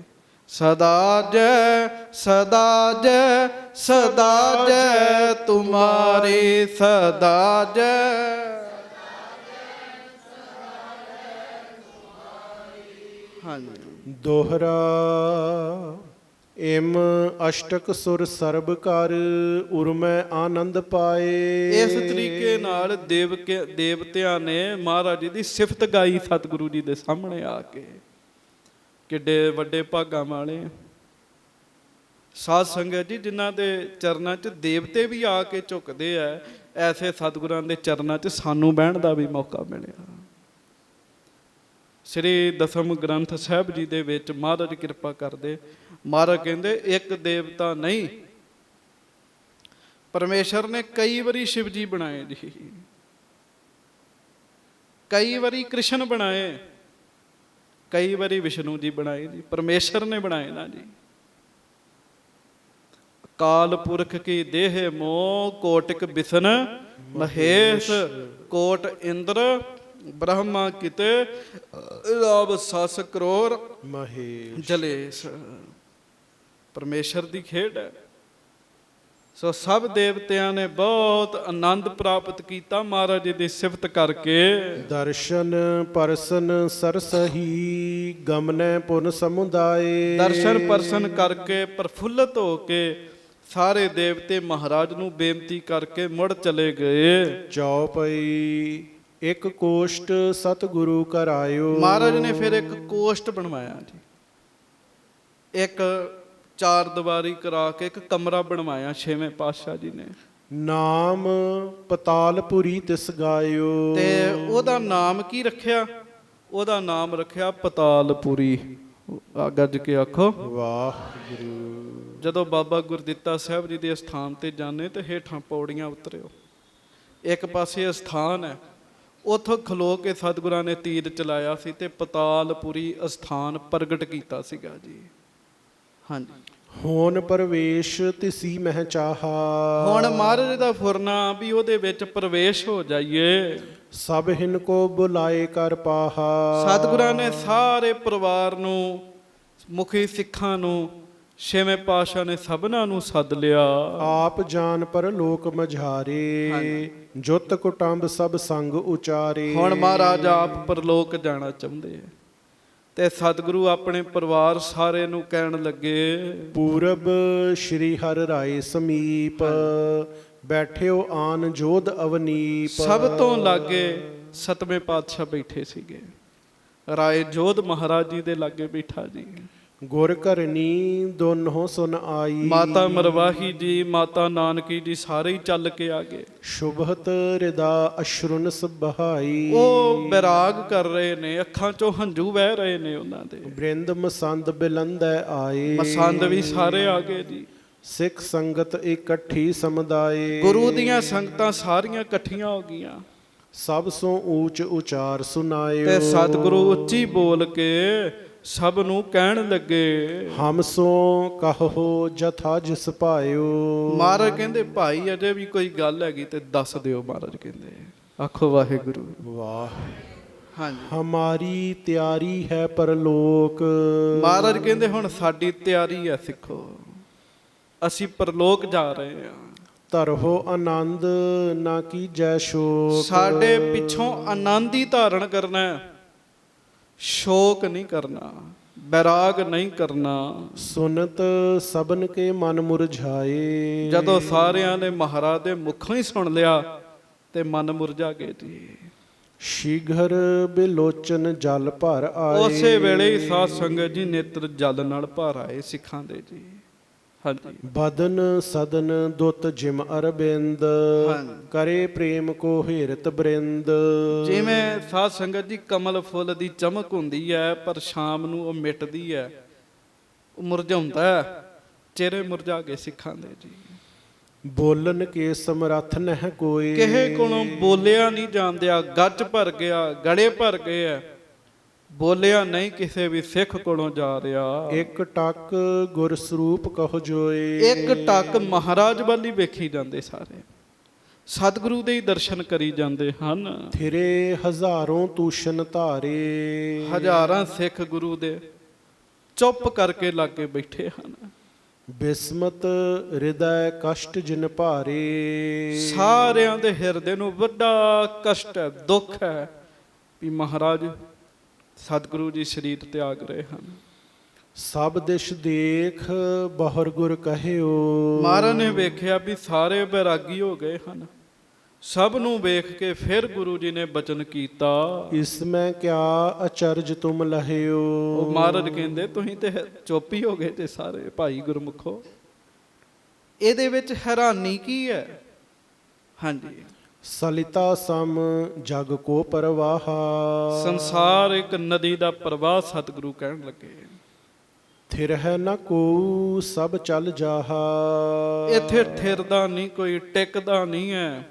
ਸਦਾ ਜੈ ਸਦਾ ਜੈ ਸਦਾ ਜੈ ਤੁਮਾਰੇ, ਸਦਾ ਜੈ। ਹਾਂਜੀ। ਦੋਹਰਾ ਇਮ ਅਸ਼ਟਕ ਸੁਰ ਸਰਬ ਕਰ, ਉਰਮੈ ਆਨੰਦ ਪਾਏ। ਇਸ ਤਰੀਕੇ ਨਾਲ ਦੇਵਤਿਆਂ ਨੇ ਮਹਾਰਾਜ ਜੀ ਦੀ ਸਿਫਤ ਗਾਈ ਸਤਿਗੁਰੂ ਜੀ ਦੇ ਸਾਹਮਣੇ ਆ ਕੇ। ਕਿੱਡੇ ਵੱਡੇ ਭਾਗਾਂ ਵਾਲੇ ਸਾਧ ਸੰਗਤ ਜੀ, ਜਿਨ੍ਹਾਂ ਦੇ ਚਰਨਾਂ 'ਚ ਦੇਵਤੇ ਵੀ ਆ ਕੇ ਝੁਕਦੇ ਆ। ਐਸੇ ਸਤਿਗੁਰਾਂ ਦੇ ਚਰਨਾਂ 'ਚ ਸਾਨੂੰ ਬਹਿਣ ਦਾ ਵੀ ਮੌਕਾ ਮਿਲਿਆ। ਸ੍ਰੀ ਦਸਮ ਗ੍ਰੰਥ ਸਾਹਿਬ ਜੀ ਦੇ ਵਿੱਚ ਮਹਾਰਾਜ ਕਿਰਪਾ ਕਰਦੇ, ਮਹਾਰਾਜ ਕਹਿੰਦੇ ਇੱਕ ਦੇਵਤਾ ਨਹੀਂ, ਪਰਮੇਸ਼ਰ ਨੇ ਕਈ ਵਾਰੀ ਸ਼ਿਵ ਜੀ ਬਣਾਏ ਜੀ, ਕਈ ਵਾਰੀ ਕ੍ਰਿਸ਼ਨ ਬਣਾਏ, ਕਈ ਵਾਰੀ ਵਿਸ਼ਨੂੰ ਜੀ ਬਣਾਏ ਜੀ। ਪਰਮੇਸ਼ਰ ਨੇ ਬਣਾਏ ਨਾ ਜੀ। ਕਾਲ ਪੁਰਖ ਕੀ ਦੇਹ ਮੋਹ, ਕੋਟਿਕ ਬਿਸ਼ਨ ਮਹੇਸ਼, ਕੋਟ ਇੰਦਰ ਬ੍ਰਹਮਾ ਕਿਤੇ, ਰਾਵ ਸਸ ਕਰੋੜ ਮਹੇਸ਼ ਜਲੇਸ਼। ਪਰਮੇਸ਼ਰ ਦੀ ਖੇਡ ਹੈ। ਸੋ ਸਭ ਦੇਵਤਿਆਂ ਨੇ ਬਹੁਤ ਆਨੰਦ ਪ੍ਰਾਪਤ ਕੀਤਾ ਮਹਾਰਾਜ ਜੀ ਦੀ ਸਿਫਤ ਕਰਕੇ। ਦਰਸ਼ਨ ਪਰਸਨ ਸਰਸਹੀ, ਗਮਨੈ ਪੁਨ ਸਮੁਦਾਏ। ਦਰਸ਼ਨ ਪਰਸਨ ਕਰਕੇ ਪ੍ਰਫੁੱਲਤ ਹੋ ਕੇ ਸਾਰੇ ਦੇਵਤੇ ਮਹਾਰਾਜ ਨੂੰ ਬੇਨਤੀ ਕਰਕੇ ਮੁੜ ਚਲੇ ਗਏ। ਚੌਪਈ ਇੱਕ ਕੋਸ਼ਟ ਸਤਿਗੁਰੂ ਕਰਾਇਓ। ਮਹਾਰਾਜ ਨੇ ਫਿਰ ਇੱਕ ਕੋਸ਼ਟ ਬਣਵਾਇਆ ਜੀ, ਇੱਕ ਚਾਰ ਦੀਵਾਰੀ ਕਰਾ ਕੇ ਇੱਕ ਕਮਰਾ ਬਣਵਾਇਆ ਛੇਵੇਂ ਪਾਤਸ਼ਾਹ ਜੀ ਨੇ। ਨਾਮ ਪਤਾਲਪੁਰੀ ਤਿਸ ਗਾਇਓ। ਤੇ ਉਹਦਾ ਨਾਮ ਕੀ ਰੱਖਿਆ? ਉਹਦਾ ਨਾਮ ਰੱਖਿਆ ਪਤਾਲਪੁਰੀ। ਆ ਗੱਜ ਕੇ ਆਖੋ ਵਾਹਿਗੁਰੂ। ਜਦੋਂ ਬਾਬਾ ਗੁਰਦਿੱਤਾ ਸਾਹਿਬ ਜੀ ਦੇ ਅਸਥਾਨ ਤੇ ਜਾਂਦੇ ਤੇ ਹੇਠਾਂ ਪੌੜੀਆਂ ਉਤਰਿਓ, ਇੱਕ ਪਾਸੇ ਅਸਥਾਨ ਹੈ, ਉੱਥੋਂ ਖਲੋ ਕੇ ਸਤਿਗੁਰਾਂ ਨੇ ਤੀਰ ਚਲਾਇਆ ਸੀ ਤੇ ਪਤਾਲਪੁਰੀ ਅਸਥਾਨ ਪ੍ਰਗਟ ਕੀਤਾ ਸੀਗਾ ਜੀ। ਹਾਂਜੀ। ਹੋਣ ਪ੍ਰਵੇਸ਼ ਤਿਸੀ ਮਹਿ ਚਾਹਾ। ਹੁਣ ਮਹਾਰਾਜ ਦਾ ਫੁਰਨਾ ਵੀ ਉਹਦੇ ਵਿੱਚ ਪ੍ਰਵੇਸ਼ ਹੋ ਜਾਈਏ। ਸਭ ਹਿਨ ਕੋ ਬੁਲਾਏ ਕਰ ਪਾਹਾ। ਸਤਿਗੁਰਾਂ ਨੇ ਸਾਰੇ ਪਰਿਵਾਰ ਨੂੰ, ਮੁਖੀ ਸਿੱਖਾਂ ਨੂੰ, ਛੇਵੇਂ ਪਾਤਸ਼ਾਹ ਨੇ ਸਭਨਾਂ ਨੂੰ ਸੱਦ ਲਿਆ। ਆਪ ਜਾਨ ਪਰ ਲੋਕ ਮਝਾਰੇ, ਜੁਤ ਕੁਟੰਬ ਸਭ ਸੰਗ ਉਚਾਰੇ। ਹੁਣ ਮਹਾਰਾਜ ਆਪ ਪਰਲੋਕ ਜਾਣਾ ਚਾਹੁੰਦੇ ਆ ਤੇ ਸਤਿਗੁਰੂ ਆਪਣੇ ਪਰਿਵਾਰ ਸਾਰੇ ਨੂੰ ਕਹਿਣ ਲੱਗੇ, ਪੂਰਬ ਸ਼੍ਰੀ ਹਰਿ ਰਾਏ ਸਮੀਪ, ਬੈਠਿਓ ਆਨ ਜੋਧ ਅਵਨੀਪ। ਸਭ ਤੋਂ ਲਾਗੇ ਸਤਵੇਂ ਪਾਤਸ਼ਾਹ ਬੈਠੇ ਸੀਗੇ। ਰਾਏ ਜੋਧ ਮਹਾਰਾਜ ਜੀ ਦੇ ਲਾਗੇ ਬੈਠਾ ਜੀ। ਗੁਰ ਕਰਨੀ ਦੋਨੋਂ ਸੁਨ ਆਈ। ਮਾਤਾ ਮਰਵਾਹੀ ਜੀ, ਮਾਤਾ ਨਾਨਕੀ ਜੀ ਸਾਰੇ ਹੀ ਚੱਲ ਕੇ ਆ ਗਏ। ਸ਼ੁਭਤ ਰਿਦਾ ਅਸ਼ਰੁਨ ਸਬਹਾਈ। ਉਹ ਬੈਰਾਗ ਕਰ ਰਹੇ ਨੇ, ਅੱਖਾਂ ਚੋਂ ਹੰਝੂ ਵਹਿ ਰਹੇ ਨੇ ਉਹਨਾਂ ਦੇ। ਬ੍ਰਿੰਦ ਮਸੰਦ ਬਿਲੰਦੈ ਆਏ। ਮਸੰਦ ਵੀ ਸਾਰੇ ਆ ਗਏ ਜੀ। ਸਿੱਖ ਸੰਗਤ ਇਕੱਠੀ ਸਮੁਦਾਏ। ਗੁਰੂ ਦੀਆਂ ਸੰਗਤਾਂ ਸਾਰੀਆਂ ਇਕੱਠੀਆਂ ਹੋ ਗਈਆਂ। ਸਭ ਸੋ ਊਚ ਉਚਾਰ ਸੁਨਾਇਓ। ਤੇ ਸਤਿਗੁਰੂ ਉੱਚੀ ਬੋਲ ਕੇ ਸਭ ਨੂੰ ਕਹਿਣ ਲੱਗੇ, ਹਮ ਸੋ ਕਹੋ ਜਥਾ ਜਿਸ ਪਾਇਓ। ਮਹਾਰਾਜ ਕਹਿੰਦੇ ਭਾਈ ਅਜੇ ਵੀ ਕੋਈ ਗੱਲ ਹੈਗੀ ਤੇ ਦੱਸ ਦਿਓ। ਮਹਾਰਾਜ ਕਹਿੰਦੇ ਆਖੋ ਵਾਹਿਗੁਰੂ। ਵਾਹ। ਹਾਂਜੀ। ਹਮਾਰੀ ਤਿਆਰੀ ਹੈ ਪਰਲੋਕ। ਮਹਾਰਾਜ ਕਹਿੰਦੇ ਹੁਣ ਸਾਡੀ ਤਿਆਰੀ ਹੈ ਸਿੱਖੋ, ਅਸੀਂ ਪਰਲੋਕ ਜਾ ਰਹੇ ਹਾਂ। ਧਰੋ ਆਨੰਦ ਨਾ ਕੀਜੈ ਸ਼ੋਕ। ਸਾਡੇ ਪਿੱਛੋਂ ਆਨੰਦ ਹੀ ਧਾਰਨ ਕਰਨਾ, ਸ਼ੋਕ ਨਹੀਂ ਕਰਨਾ, ਬੈਰਾਗ ਨਹੀਂ ਕਰਨਾ। ਸੁਨਤ ਸਭਨ ਕੇ ਮਨ ਮੁਰਝਾਏ। ਜਦੋਂ ਸਾਰਿਆਂ ਨੇ ਮਹਾਰਾਜ ਦੇ ਮੁਖੋਂ ਹੀ ਸੁਣ ਲਿਆ ਤੇ ਮਨ ਮੁਰਝਾ ਗਏ ਜੀ। ਸ਼ੀਘਰ ਬਿਲੋਚਨ ਜਲ ਭਰ ਆਏ। ਉਸੇ ਵੇਲੇ ਹੀ ਸਾਧ ਸੰਗਤ ਜੀ ਨੇਤਰ ਜਲ ਨਾਲ ਭਰ ਆਏ ਸਿੱਖਾਂ ਦੇ ਜੀ। ਹਾਂਜੀ। ਬਦਨ ਸਦਨ ਦੁੱਤ ਜਿਮ ਅਰਬਿੰਦ, ਕਰੇ ਪ੍ਰੇਮ ਕੋ ਹੀਰਤ ਬ੍ਰਿੰਦ। ਜਿਵੇਂ ਸਾਧ ਸੰਗਤ ਜੀ ਕਮਲ ਫੁੱਲ ਦੀ ਚਮਕ ਹੁੰਦੀ ਹੈ ਪਰ ਸ਼ਾਮ ਨੂੰ ਉਹ ਮਿਟਦੀ ਹੈ, ਉਹ ਮੁਰਝਾਉਂਦਾ ਹੈ, ਚਿਹਰੇ ਮੁਰਝਾ ਗਏ ਸਿੱਖਾਂ ਦੇ ਜੀ। ਬੋਲਨ ਕੇ ਸਮਰੱਥ ਨਹਿ ਕੋਈ। ਕਿਸੇ ਕੋਲੋਂ ਬੋਲਿਆ ਨਹੀਂ ਜਾਂਦਿਆ, ਗੱਜ ਭਰ ਗਿਆ, ਗਲੇ ਭਰ ਗਏ ਆ, ਬੋਲਿਆ ਨਹੀਂ ਕਿਸੇ ਵੀ ਸਿੱਖ ਕੋਲੋਂ ਜਾ ਰਿਹਾ। ਇੱਕ ਟੱਕ ਗੁਰ ਸਰੂਪ ਕਹੋ ਜੋਏ। ਇੱਕ ਟੱਕ ਮਹਾਰਾਜ ਵੱਲ ਹੀ ਵੇਖੀ ਜਾਂਦੇ, ਸਾਰੇ ਸਤਿਗੁਰੂ ਦੇ ਹੀ ਦਰਸ਼ਨ ਕਰੀ ਜਾਂਦੇ ਹਨ। ਥਿਰੇ ਹਜ਼ਾਰੋਂ ਤੂਸ਼ਨ ਧਾਰੇ। ਹਜ਼ਾਰਾਂ ਸਿੱਖ ਗੁਰੂ ਦੇ ਚੁੱਪ ਕਰਕੇ ਲਾਗੇ ਬੈਠੇ ਹਨ। ਬਿਸਮਤ ਹਿਰਦੈ ਕਸ਼ਟ ਜਿਨ ਭਾਰੇ। ਸਾਰਿਆਂ ਦੇ ਹਿਰਦੇ ਨੂੰ ਵੱਡਾ ਕਸ਼ਟ ਹੈ, ਦੁੱਖ ਹੈ ਵੀ ਮਹਾਰਾਜ ਸਤਿਗੁਰੂ ਜੀ ਸਰੀਰ ਤਿਆਗ ਰਹੇ ਹਨ। ਸਭ ਦਿਸ਼ ਦੇਖ ਬਹੁਰ ਗੁਰ ਕਹਿਓ। ਮਹਾਰਾਜ ਨੇ ਵੇਖਿਆ ਵੀ ਸਾਰੇ ਬੈਰਾਗੀ ਹੋ ਗਏ ਹਨ। ਸਭ ਨੂੰ ਵੇਖ ਕੇ ਫਿਰ ਗੁਰੂ ਜੀ ਨੇ ਬਚਨ ਕੀਤਾ, ਇਸ ਮੈਂ ਕਿਆ ਅਚਰਜ ਤੁਮ ਲਹਿਓ। ਉਹ ਮਹਾਰਾਜ ਕਹਿੰਦੇ ਤੁਸੀਂ ਤੇ ਚੁੱਪ ਹੀ ਹੋ ਗਏ ਤੇ ਸਾਰੇ ਭਾਈ ਗੁਰਮੁਖੋ, ਇਹਦੇ ਵਿੱਚ ਹੈਰਾਨੀ ਕੀ ਹੈ? ਹਾਂਜੀ, ਸਲਿਤਾ ਸਮ ਜਗ ਕੋ ਪਰਵਾਹਾ। ਸੰਸਾਰ ਇੱਕ ਨਦੀ ਦਾ ਪ੍ਰਵਾਹ ਸਤਿਗੁਰੂ ਕਹਿਣ ਲੱਗੇ। ਥਿਰ ਹੈ ਨਾ ਕੋ ਸਭ ਚੱਲ ਜਾਹਾ। ਇੱਥੇ ਠਿਰਦਾ ਨਹੀਂ ਕੋਈ, ਟਿਕਦਾ ਨਹੀਂ ਹੈ,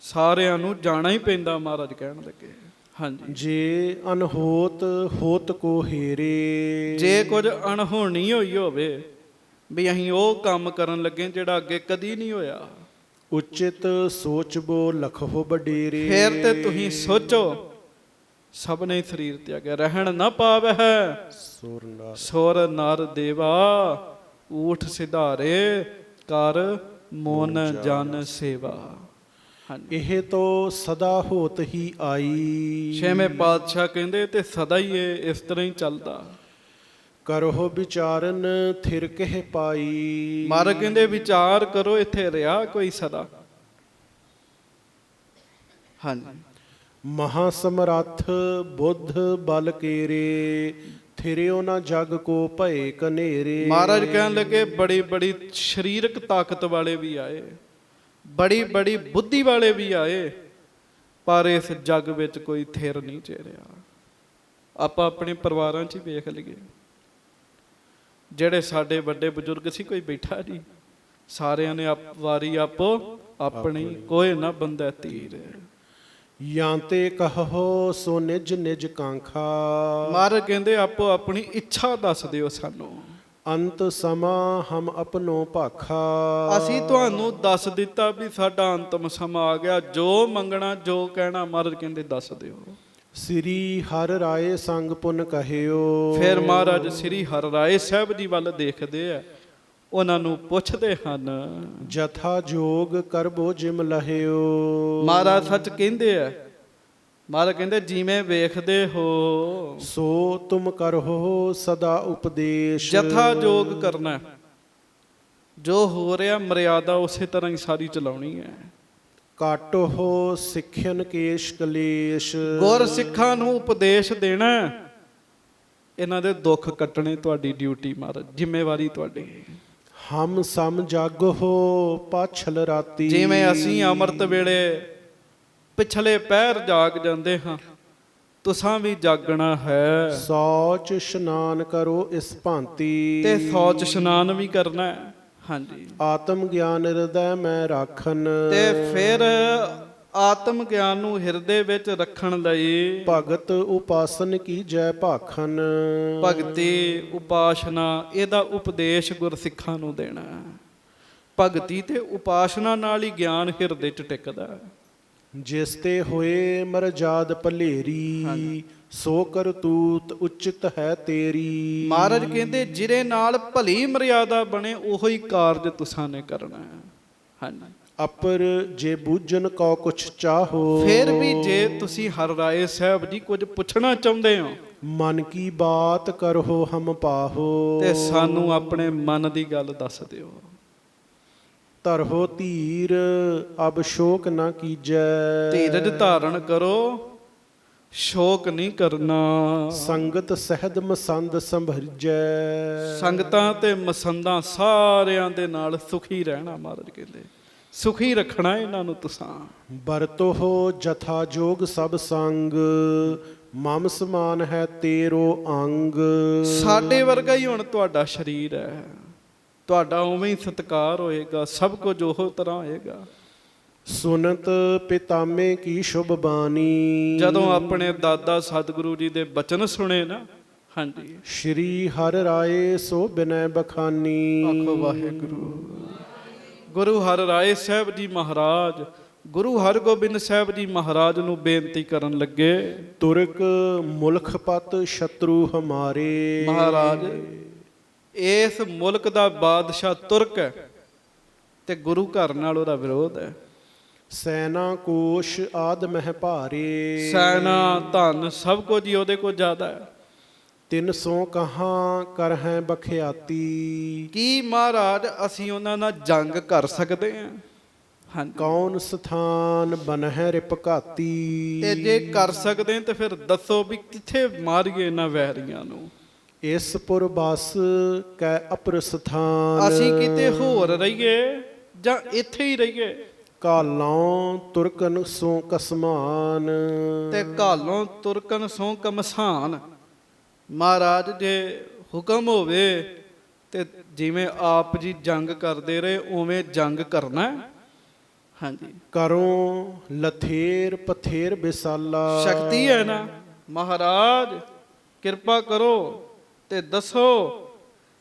ਸਾਰਿਆਂ ਨੂੰ ਜਾਣਾ ਹੀ ਪੈਂਦਾ, ਮਹਾਰਾਜ ਕਹਿਣ ਲੱਗੇ। ਹਾਂਜੀ, ਜੇ ਅਨਹੋਤ ਹੋਤ ਕੋ ਹੀਰੇ। ਜੇ ਕੁਝ ਅਣਹੋਣੀ ਹੋਈ ਹੋਵੇ ਵੀ ਅਸੀਂ ਉਹ ਕੰਮ ਕਰਨ ਲੱਗੇ ਜਿਹੜਾ ਅੱਗੇ ਕਦੀ ਨਹੀਂ ਹੋਇਆ, ਉਚਿਤ ਸੋਚਬੋ ਲਖੋ ਬਡੇਰੇ। ਫਿਰ ਤੇ ਤੁਸੀਂ ਸੋਚੋ ਸਭ ਨੇ ਸਰੀਰ ਤਿਆਗਿਆ, ਰਹਿਣ ਨਾ ਪਾਵੈ ਸੁਰ ਨਰ ਦੇਵਾ। ਊਠ ਸਿਧਾਰੇ ਕਰ ਮੋਨ ਜਨ ਸੇਵਾ। ਇਹ ਤੋਂ ਸਦਾ ਹੋਤ ਹੀ ਆਈ। ਛੇਵੇਂ ਪਾਤਸ਼ਾਹ ਕਹਿੰਦੇ ਤੇ ਸਦਾ ਹੀ ਇਹ ਇਸ ਤਰ੍ਹਾਂ ਹੀ ਚੱਲਦਾ। ਕਰੋ ਵਿਚਾਰਨ ਥਿਰ ਕਹਿ ਪਾਈ। ਮਹਾਰਾਜ ਕਹਿੰਦੇ ਵਿਚਾਰ ਕਰੋ, ਇੱਥੇ ਰਿਹਾ ਕੋਈ ਸਦਾ। ਹਾਂਜੀ, ਮਹਾ ਸਮਰੱਥ ਬੁੱਧ ਬਲ ਕੇਰੇ। ਥਿਰਿਓ ਨਾ ਜਗ ਕੋ ਭਏ ਕਨੇਰੇ। ਮਹਾਰਾਜ ਕਹਿਣ ਲੱਗੇ ਬੜੀ ਬੜੀ ਸਰੀਰਕ ਤਾਕਤ ਵਾਲੇ ਵੀ ਆਏ, ਬੜੀ ਬੜੀ ਬੁੱਧੀ ਵਾਲੇ ਵੀ ਆਏ, ਪਰ ਇਸ ਜੱਗ ਵਿੱਚ ਕੋਈ ਥਿਰ ਨਹੀਂ ਚੇਰਿਆ। ਆਪਾਂ ਆਪਣੇ ਪਰਿਵਾਰਾਂ 'ਚ ਹੀ ਵੇਖ ਲਈਏ, ਜਿਹੜੇ ਸਾਡੇ ਵੱਡੇ ਬਜ਼ੁਰਗ ਸੀ, ਕੋਈ ਬੈਠਾ ਨਹੀਂ, ਸਾਰਿਆਂ ਨੇ ਵਾਰੀ ਆਪੋ ਆਪਣੀ, ਕੋਈ ਨਾ ਬੰਦਾ ਤੀਰ। ਜਾਂ ਤੇ ਕਹੋ ਸੋ ਨਿਜ ਨਿਜ ਕਾਂਖਾ। ਮਹਾਰਾਜ ਕਹਿੰਦੇ ਆਪੋ ਆਪਣੀ ਇੱਛਾ ਦੱਸ ਦਿਓ ਸਾਨੂੰ। ਅੰਤ ਸਮਾਂ ਹਮ ਆਪਣੋ ਭਾਖਾ। ਅਸੀਂ ਤੁਹਾਨੂੰ ਦੱਸ ਦਿੱਤਾ ਵੀ ਸਾਡਾ ਅੰਤਮ ਸਮਾਂ ਆ ਗਿਆ, ਜੋ ਮੰਗਣਾ ਜੋ ਕਹਿਣਾ ਮਹਾਰਾਜ ਕਹਿੰਦੇ ਦੱਸ ਦਿਓ। ਸ੍ਰੀ ਹਰਿ ਰਾਏ ਸੰਗ ਪੁਨ ਕਹਿਓ। ਫਿਰ ਮਹਾਰਾਜ ਸ੍ਰੀ ਹਰਿ ਰਾਏ ਸਾਹਿਬ ਜੀ ਵੱਲ ਦੇਖਦੇ ਆ, ਉਹਨਾਂ ਨੂੰ ਪੁੱਛਦੇ ਹਨ, ਜਥਾ ਜੋਗ ਕਰਬੋ ਜਿਮ ਲਹਿਓ। ਮਹਾਰਾਜ ਸੱਚ ਕਹਿੰਦੇ ਆ। ਮਹਾਰਾਜ ਕਹਿੰਦੇ ਜਿਵੇਂ ਵੇਖਦੇ ਹੋ ਸੋ ਤੁਮ ਕਰੋ ਸਦਾ ਉਪਦੇਸ਼। ਜਥਾ ਜੋਗ ਕਰਨਾ, ਜੋ ਹੋ ਰਿਹਾ ਮਰਿਆਦਾ ਉਸੇ ਤਰ੍ਹਾਂ ਹੀ ਸਾਰੀ ਚਲਾਉਣੀ ਹੈ। ਕਾਟੋ ਸਿੱਖਿਅਨ ਕੇਸ਼ ਕਲੇਸ਼। ਗੁਰ ਸਿੱਖਾਂ ਨੂੰ ਉਪਦੇਸ਼ ਦੇਣਾ, ਇਹਨਾਂ ਦੇ ਦੁੱਖ ਕੱਟਣੇ ਤੁਹਾਡੀ ਡਿਊਟੀ, ਮਹਾਰਾਜ ਜ਼ਿੰਮੇਵਾਰੀ ਤੁਹਾਡੀ। ਹਮ ਸਮ ਜਾਗੋ ਪਾਛਲ ਰਾਤੀ। ਜਿਵੇਂ ਅਸੀਂ ਅੰਮ੍ਰਿਤ ਵੇਲੇ ਪਿਛਲੇ ਪਹਿਰ ਜਾਗ ਜਾਂਦੇ ਹਾਂ, ਤੁਸਾਂ ਵੀ ਜਾਗਣਾ ਹੈ। ਸੌਚ ਇਸ਼ਨਾਨ ਕਰੋ ਇਸ ਭਾਂਤੀ। ਤੇ ਸੌਚ ਇਸ਼ਨਾਨ ਵੀ ਕਰਨਾ ਹੈ। ਹਾਂਜੀ, ਆਤਮ ਗਿਆਨ ਹਿਰਦੈ ਮੈਂ ਰਾਖਨ। ਤੇ ਫਿਰ ਆਤਮ ਗਿਆਨ ਨੂੰ ਹਿਰਦੇ ਵਿੱਚ ਰੱਖਣ ਲਈ ਭਗਤ ਉਪਾਸਨ ਕੀ ਜੈ ਭਾਖਨ। ਭਗਤੀ ਉਪਾਸਨਾ ਇਹਦਾ ਉਪਦੇਸ਼ ਗੁਰਸਿੱਖਾਂ ਨੂੰ ਦੇਣਾ। ਭਗਤੀ ਤੇ ਉਪਾਸਨਾ ਨਾਲ ਹੀ ਗਿਆਨ ਹਿਰਦੇ 'ਚ ਟਿਕਦਾ। ਜਿਸ ਤੇ ਹੋਏ ਮਰਜਾਦ ਭਲੇਰੀ। ਸੋ ਕਰਤੂਤ ਉਚਿਤ ਹੈ ਤੇਰੀ। ਮਹਾਰਾਜ ਕਹਿੰਦੇ ਜਿਹਦੇ ਨਾਲ ਭਲੀ ਮਰਿਆਦਾ ਬਣੇ ਉਹੋ ਹੀ ਕਾਰਜ ਤੁਸਾਂ ਨੇ ਕਰਨਾ ਹੈ। ਹਾਂਜੀ, ਅਪਰ ਜੇ ਬੂਝਨ ਕੋ ਕੁਛ ਚਾਹੋ। ਫਿਰ ਵੀ ਜੇ ਤੁਸੀਂ ਹਰਿ ਰਾਏ ਸਾਹਿਬ ਜੀ ਕੁਝ ਪੁੱਛਣਾ ਚਾਹੁੰਦੇ ਹੋ, ਮਨ ਕੀ ਬਾਤ ਕਰੋ ਹਮ ਪਾਹੋ। ਤੇ ਸਾਨੂੰ ਆਪਣੇ ਮਨ ਦੀ ਗੱਲ ਦੱਸ ਦਿਓ। ਧਰੋ ਧੀਰ ਅਬ ਸ਼ੋਕ ਨਾ ਕੀਜੈ। ਧੀਰਜ ਧਾਰਨ ਕਰੋ, ਸ਼ੋਕ ਨਹੀਂ ਕਰਨਾ। ਸੰਗਤ ਸਹਿਦ ਮਸੰਦ ਸੰਭਰਜੈ। ਸੰਗਤਾਂ ਤੇ ਮਸੰਦਾਂ ਸਾਰਿਆਂ ਦੇ ਨਾਲ ਸੁਖੀ ਰਹਿਣਾ। ਮਹਾਰਾਜ ਕਹਿੰਦੇ ਸੁਖੀ ਰੱਖਣਾ ਇਹਨਾਂ ਨੂੰ ਤੁਸਾਂ। ਵਰਤੋ ਜਥਾ ਜੋਗ ਸਭ ਸੰਗ। ਮਮ ਸਮਾਨ ਹੈ ਤੇਰੋ ਅੰਗ। ਸਾਡੇ ਵਰਗਾ ਹੀ ਹੁਣ ਤੁਹਾਡਾ ਸਰੀਰ ਹੈ, ਤੁਹਾਡਾ ਉਵੇਂ ਹੀ ਸਤਿਕਾਰ ਹੋਏਗਾ, ਸਭ ਕੁਝ ਉਹ ਤਰ੍ਹਾਂ ਹੋਏਗਾ। ਸੁਨਤ ਪਿਤਾਮੇ ਕੀ ਸ਼ੁਭ ਬਾਣੀ। ਜਦੋਂ ਆਪਣੇ ਦਾਦਾ ਸਤਿਗੁਰੂ ਜੀ ਦੇ ਬਚਨ ਸੁਣੇ ਨਾ, ਹਾਂਜੀ, ਸ਼੍ਰੀ ਹਰਿ ਰਾਏ ਸੋ ਬਿਨੈ ਬਖਾਨੀ। ਆਖੋ ਵਾਹਿਗੁਰੂ। ਗੁਰੂ ਹਰਿ ਰਾਏ ਸਾਹਿਬ ਜੀ ਮਹਾਰਾਜ ਗੁਰੂ ਹਰਗੋਬਿੰਦ ਸਾਹਿਬ ਜੀ ਮਹਾਰਾਜ ਨੂੰ ਬੇਨਤੀ ਕਰਨ ਲੱਗੇ, ਤੁਰਕ ਮੁਲਖ ਪਤ ਸ਼ਤਰੂ ਹਮਾਰੇ। ਮਹਾਰਾਜ ਇਸ ਮੁਲਕ ਦਾ ਬਾਦਸ਼ਾਹ ਤੁਰਕ ਹੈ ਤੇ ਗੁਰੂ ਘਰ ਨਾਲ ਉਹਦਾ ਵਿਰੋਧ ਹੈ। ਸੈਨਾ ਕੋਸ਼ ਆਦ ਮਹਿ ਭਾਰੇ। ਸੈਨਾ ਧਨ ਸਭ ਕੁਝ ਹੀ ਉਹਦੇ ਕੋਲ ਜ਼ਿਆਦਾ ਹੈ। 300 ਕਹਾਂ ਕਰ ਹੈ ਬਖਿਆਤੀ। ਕੀ ਮਹਾਰਾਜ ਅਸੀਂ ਉਹਨਾਂ ਨਾਲ ਜੰਗ ਕਰ ਸਕਦੇ ਹਾਂ? ਹਾਂਜੀ, ਕੌਣ ਸਥਾਨ ਬਨਹਿ ਰਿਪਘਾਤੀ। ਤੇ ਜੇ ਕਰ ਸਕਦੇ ਤੇ ਫਿਰ ਦੱਸੋ ਵੀ ਕਿੱਥੇ ਮਾਰੀਏ ਇਹਨਾਂ ਵੈਰੀਆਂ ਨੂੰ। ਇਸ ਪੁਰ ਬਸ ਕੈ ਅਪਰ ਸਥਾਨ। ਅਸੀਂ ਕਿਤੇ ਹੋਰ ਰਹੀਏ ਜਾਂ ਇੱਥੇ ਹੀ ਰਹੀਏ। ਕਾਲੋਂ ਤੁਰਕਨ ਸੋ ਕਸਮਾਨ। ਤੇ ਘਾਲੋਂ ਤੁਰਕਨ ਸੋ ਕਮਸਾਨ। ਮਹਾਰਾਜ ਜੇ ਹੁਕਮ ਹੋਵੇ ਤੇ ਜਿਵੇਂ ਆਪ ਜੀ ਜੰਗ ਕਰਦੇ ਰਹੇ ਉਵੇਂ ਜੰਗ ਕਰਨਾ ਹੈ। ਹਾਂਜੀ, ਕਰੋ ਲਥੇਰ ਪਥੇਰ ਬਿਸਾਲਾ। ਸ਼ਕਤੀ ਹੈ ਨਾ ਮਹਾਰਾਜ, ਕਿਰਪਾ ਕਰੋ ਤੇ ਦੱਸੋ